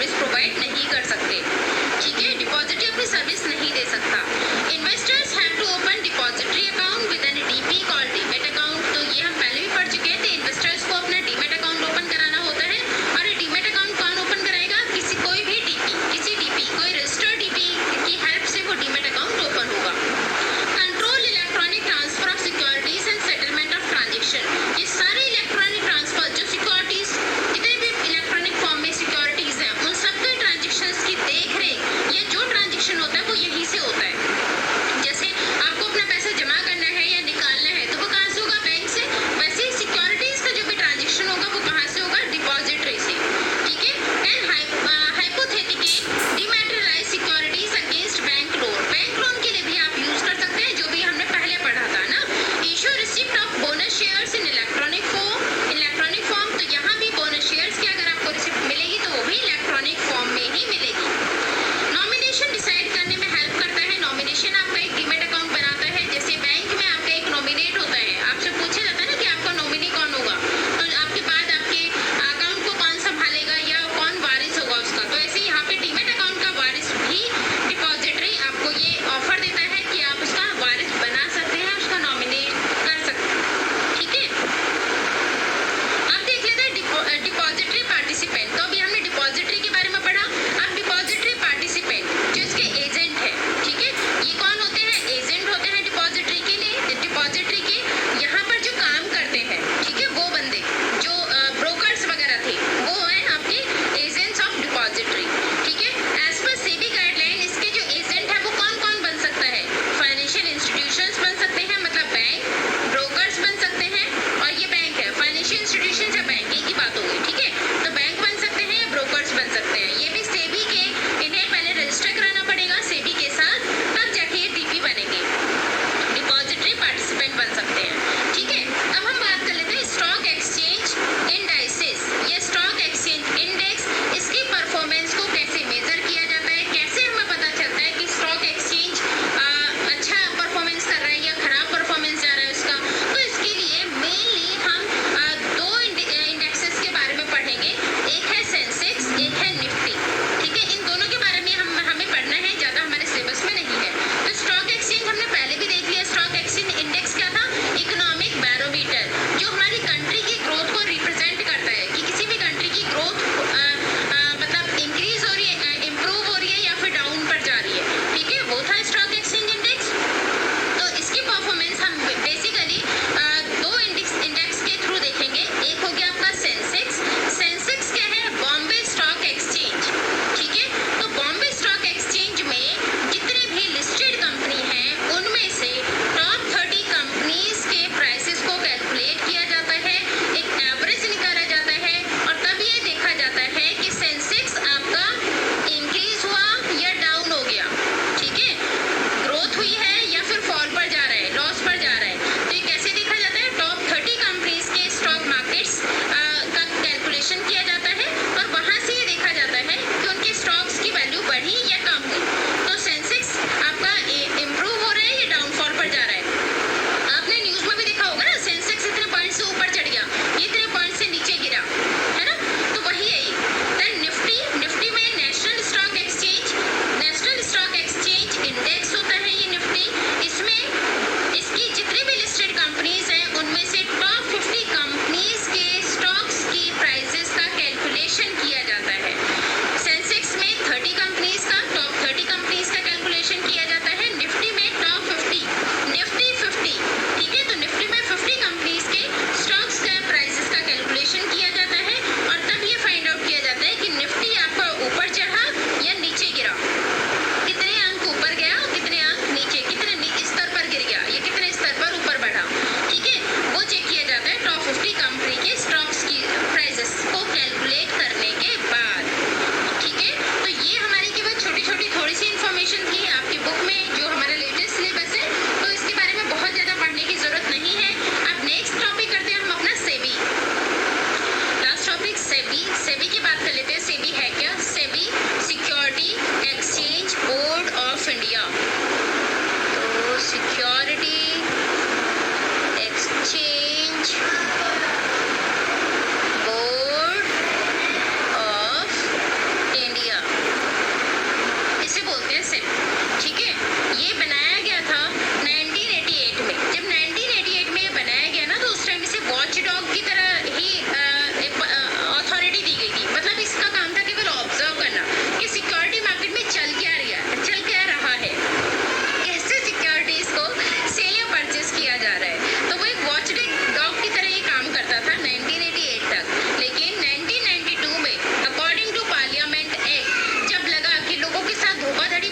सर्विस प्रोवाइड नहीं कर सकते। ठीक है, डिपॉजिटरी अपनी सर्विस नहीं दे सकता। Investors have to open depository account with an DP called demat account. तो ये हम पहले भी पढ़ चुके थे, इन्वेस्टर्स को अपना डीमैट अकाउंट ओपन कराना होता है। और ये डीमैट अकाउंट कौन ओपन कराएगा? कोई भी डीपी, किसी डीपी, कोई रजिस्टर्ड डीपी की हेल्प से वो डीमैट अकाउंट ओपन होगा। Control electronic transfer of securities and settlement of transaction. ये सारे इलेक्ट्रॉनिक ट्रांसफर, जो सिक्योरिटीज, जितने भी इलेक्ट्रॉनिक फॉर्म में सिक्योरिटीज हैं, उन सबके ट्रांजेक्शंस की देख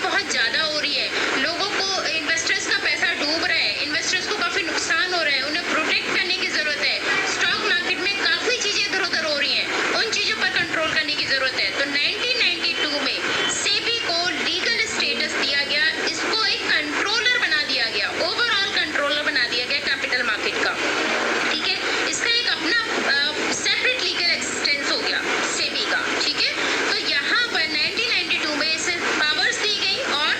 बहुत ज़्यादा हो रही है, लोगों को, इन्वेस्टर्स का पैसा डूब रहा है, इन्वेस्टर्स को काफ़ी नुकसान हो रहा है, उन्हें प्रोटेक्ट करने की ज़रूरत है। स्टॉक मार्केट में काफ़ी चीज़ें इधर उधर हो रही हैं, उन चीज़ों पर कंट्रोल करने की ज़रूरत है। तो 1992 में सेबी को लीगल स्टेटस दिया गया, इसको एक कंट्रोलर बना दिया गया, ओवरऑल कंट्रोलर बना दिया गया कैपिटल मार्केट का, ठीक है। इसका एक अपना सेपरेट लीगल एक्सिस्टेंस हो गया सेबी का, ठीक है। तो यहाँ पर 1992 में इसे पावर्स दी गई और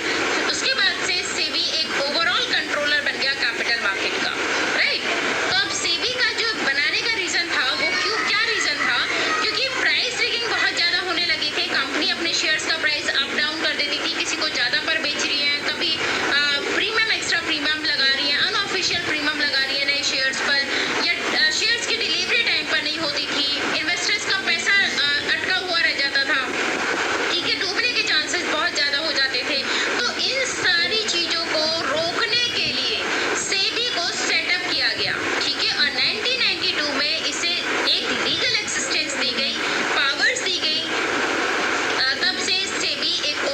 उसके बाद से सेबी एक ओवरऑल कंट्रोलर बन गया कैपिटल मार्केट का, राइट। तो अब सेबी का जो बनाने का रीजन था वो क्या रीजन था, क्योंकि प्राइस रिगिंग बहुत ज्यादा होने लगी थी। कंपनी अपने शेयर्स का प्राइस अप डाउन कर देती थी, किसी को ज्यादा पर बेच रही है, कभी प्रीमियम एक्स्ट्रा प्रीमियम लगा रही है, अनऑफिशियल प्रीमियम लगा रही है नए शेयर्स पर, या शेयर्स की डिलीवरी टाइम पर नहीं होती थी, इन्वेस्टर्स का पैसा अटका हुआ रह जाता था, ठीक है, डूबने के चांसेस बहुत ज़्यादा हो जाते थे। तो इन सारी चीज़ों को रोकने के लिए सेबी को सेटअप किया गया, ठीक है। और 1992 में इसे एक लीगल एक्सिस्टेंस दी गई, पावर्स दी गई, तब से सेबी एक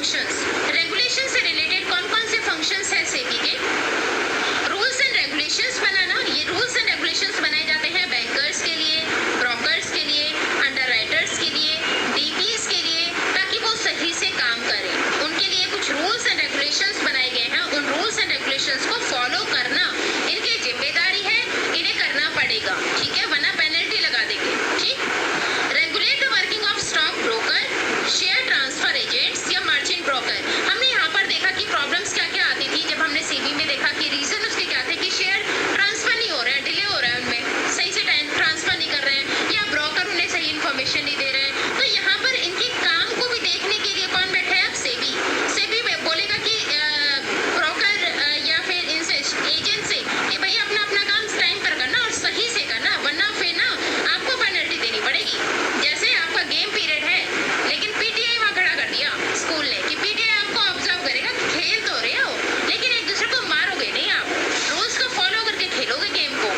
फंक्शंस, रेगुलेशन से रिलेटेड कौन कौन से फंक्शंस है सेबी के? रूल्स एंड रेगुलेशंस बनाना। ये रूल्स एंड रेगुलेशंस बनाए जाते हैं बैंकर्स के लिए, ब्रोकर्स के लिए, अंडरराइटर्स के लिए, डीपीज के लिए, ताकि वो सही से काम करें। उनके लिए कुछ रूल्स एंड रेगुलेशंस बनाए गए हैं। उन रूल्स एंड रेगुलेशंस को फॉलो करना इनकी जिम्मेदारी है, इन्हें करना पड़ेगा, ठीक है, वरना पेनल्टी लगा देंगे। ठीक। Regulate the working of stock broker, share transfer agents या मर्चेंट ब्रोकर। हमने यहाँ पर देखा कि प्रॉब्लम्स क्या क्या आती थी जब हमने सेबी में देखा कि रीजन उसके क्या थे कि शेयर ट्रांसफर नहीं हो रहा है, डिले हो रहा है, उनमें सही से टाइम ट्रांसफर नहीं कर रहे हैं या ब्रोकर उन्हें सही इन्फॉर्मेशन नहीं दे रहे हैं। तो यहाँ पर इनके काम को भी देखने के लिए कौन बैठा है? अब सेबी। सेबी बोलेगा कि ब्रोकर या फिर इनसे एजेंट से कि भाई अपना अपना काम टाइम पर करना और सही से करना, वरना फिर ना आपको पेनल्टी देनी पड़ेगी। जैसे आपका गेम पीरियड है लेकिन पीटीआई वहाँ खड़ा कर दिया स्कूल ने कि पीटीआई आपको ऑब्जर्व करेगा कि खेल तो रहे हो लेकिन एक दूसरे को मारोगे नहीं, आप रूल्स को फॉलो करके खेलोगे गेम को,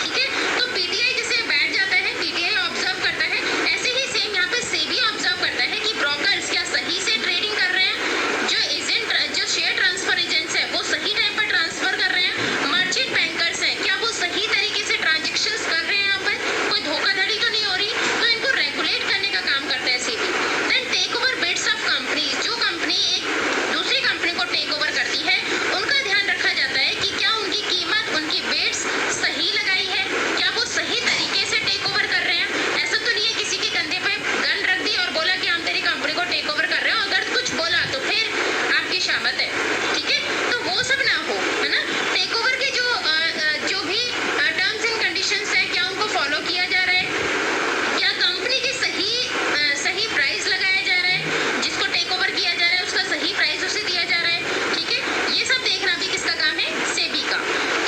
ठीक है। तो पीटीआई जैसे बैठ जाता है, पीटीआई ऑब्जर्व करता है, ऐसे ही सेम यहाँ पे सेबी ऑब्जर्व करता है कि ब्रोकर्स क्या सही से ट्रेडिंग कर रहे हैं, जो एजेंट जो शेयर ट्रांसफर एजेंट्स है वो सही टाइम पर ट्रांसफर कर रहे हैं, मर्चेंट बैंकर्स हैं क्या वो सही तरीके से ट्रांजेक्शंस कर रहे हैं, यहाँ पर कोई धोखाधड़ी तो नहीं हो रही। तो इनको रेगुलेट करने का काम करता है SEBI. Then take over bids of companies, जो कंपनी एक दूसरी कंपनी को टेक ओवर करती है उनका ध्यान रखा जाता है कि क्या उनकी कीमत, उनकी बिड्स सही लगाई है, क्या वो सही तरीके से टेक ओवर कर रहे हैं। ऐसा तो नहीं है किसी के कंधे पे गन रख दी और बोला कि हम तेरी कंपनी को टेक ओवर कर रहे हैं, अगर कुछ बोला तो फिर आपकी शामत है, ठीक है। तो वो सब ना हो, है ना। टेक ओवर के जो भी टर्म्स एंड कंडीशंस है क्या उनको फॉलो किया जा रहा है, क्या कंपनी की सही प्राइस लगाया जा रहा है, जिसको टेक ओवर किया जा रहा है उसका सही प्राइस उसे दिया जा रहा है, ठीक है। ये सब देखना भी किसका काम है? सेबी का।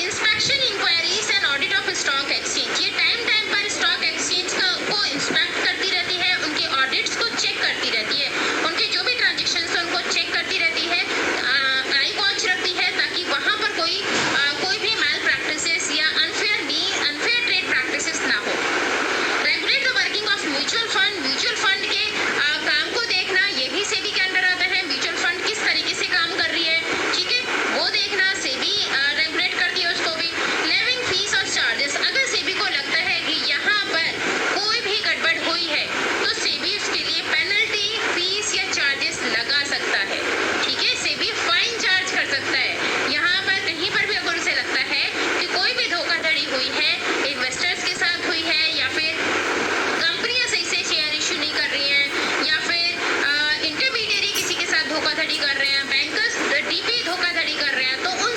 Inspection, inquiries and audit of stock exchange, ये टाइम टाइम पर स्टॉक एक्सचेंज को इंस्पेक्ट करती रहती है, उनके ऑडिट्स को चेक करती रहती है, उनके जो भी ट्रांजेक्शन है उनको चेक करती रहती है, आई वॉच रखती है ताकि वहाँ पर कोई भी मैल प्रैक्टिसेस या अनफेयर ट्रेड प्रैक्टिसेस ना हो। Regulate the working of mutual fund, mutual fund के काम को देखना, ये भी सेबी के अंडर आता है। म्यूचुअल फंड किस तरीके से काम कर रही है, ठीक है, वो देखना सेबी रेगुलेट करती है उसको भी। लेविंग फीस और चार्जेस, अगर सेबी को लगता है कि यहाँ पर कोई भी गड़बड़ हुई है तो सेबी उसके लिए पेनल्टी, फीस या चार्जेस लगा सकता है, ठीक है। सेबी फाइन चार्ज कर सकता है। यहाँ पर कहीं पर भी अगर उसे लगता है कि कोई भी धोखाधड़ी हुई है, इन्वेस्टर्स के साथ हुई है या फिर कंपनियां सही से शेयर इशू नहीं कर रही हैं या फिर इंटरमीडियरी किसी के साथ धोखाधड़ी कर रहे हैं, बैंकर्स डीपी धोखाधड़ी कर रहे हैं, तो उन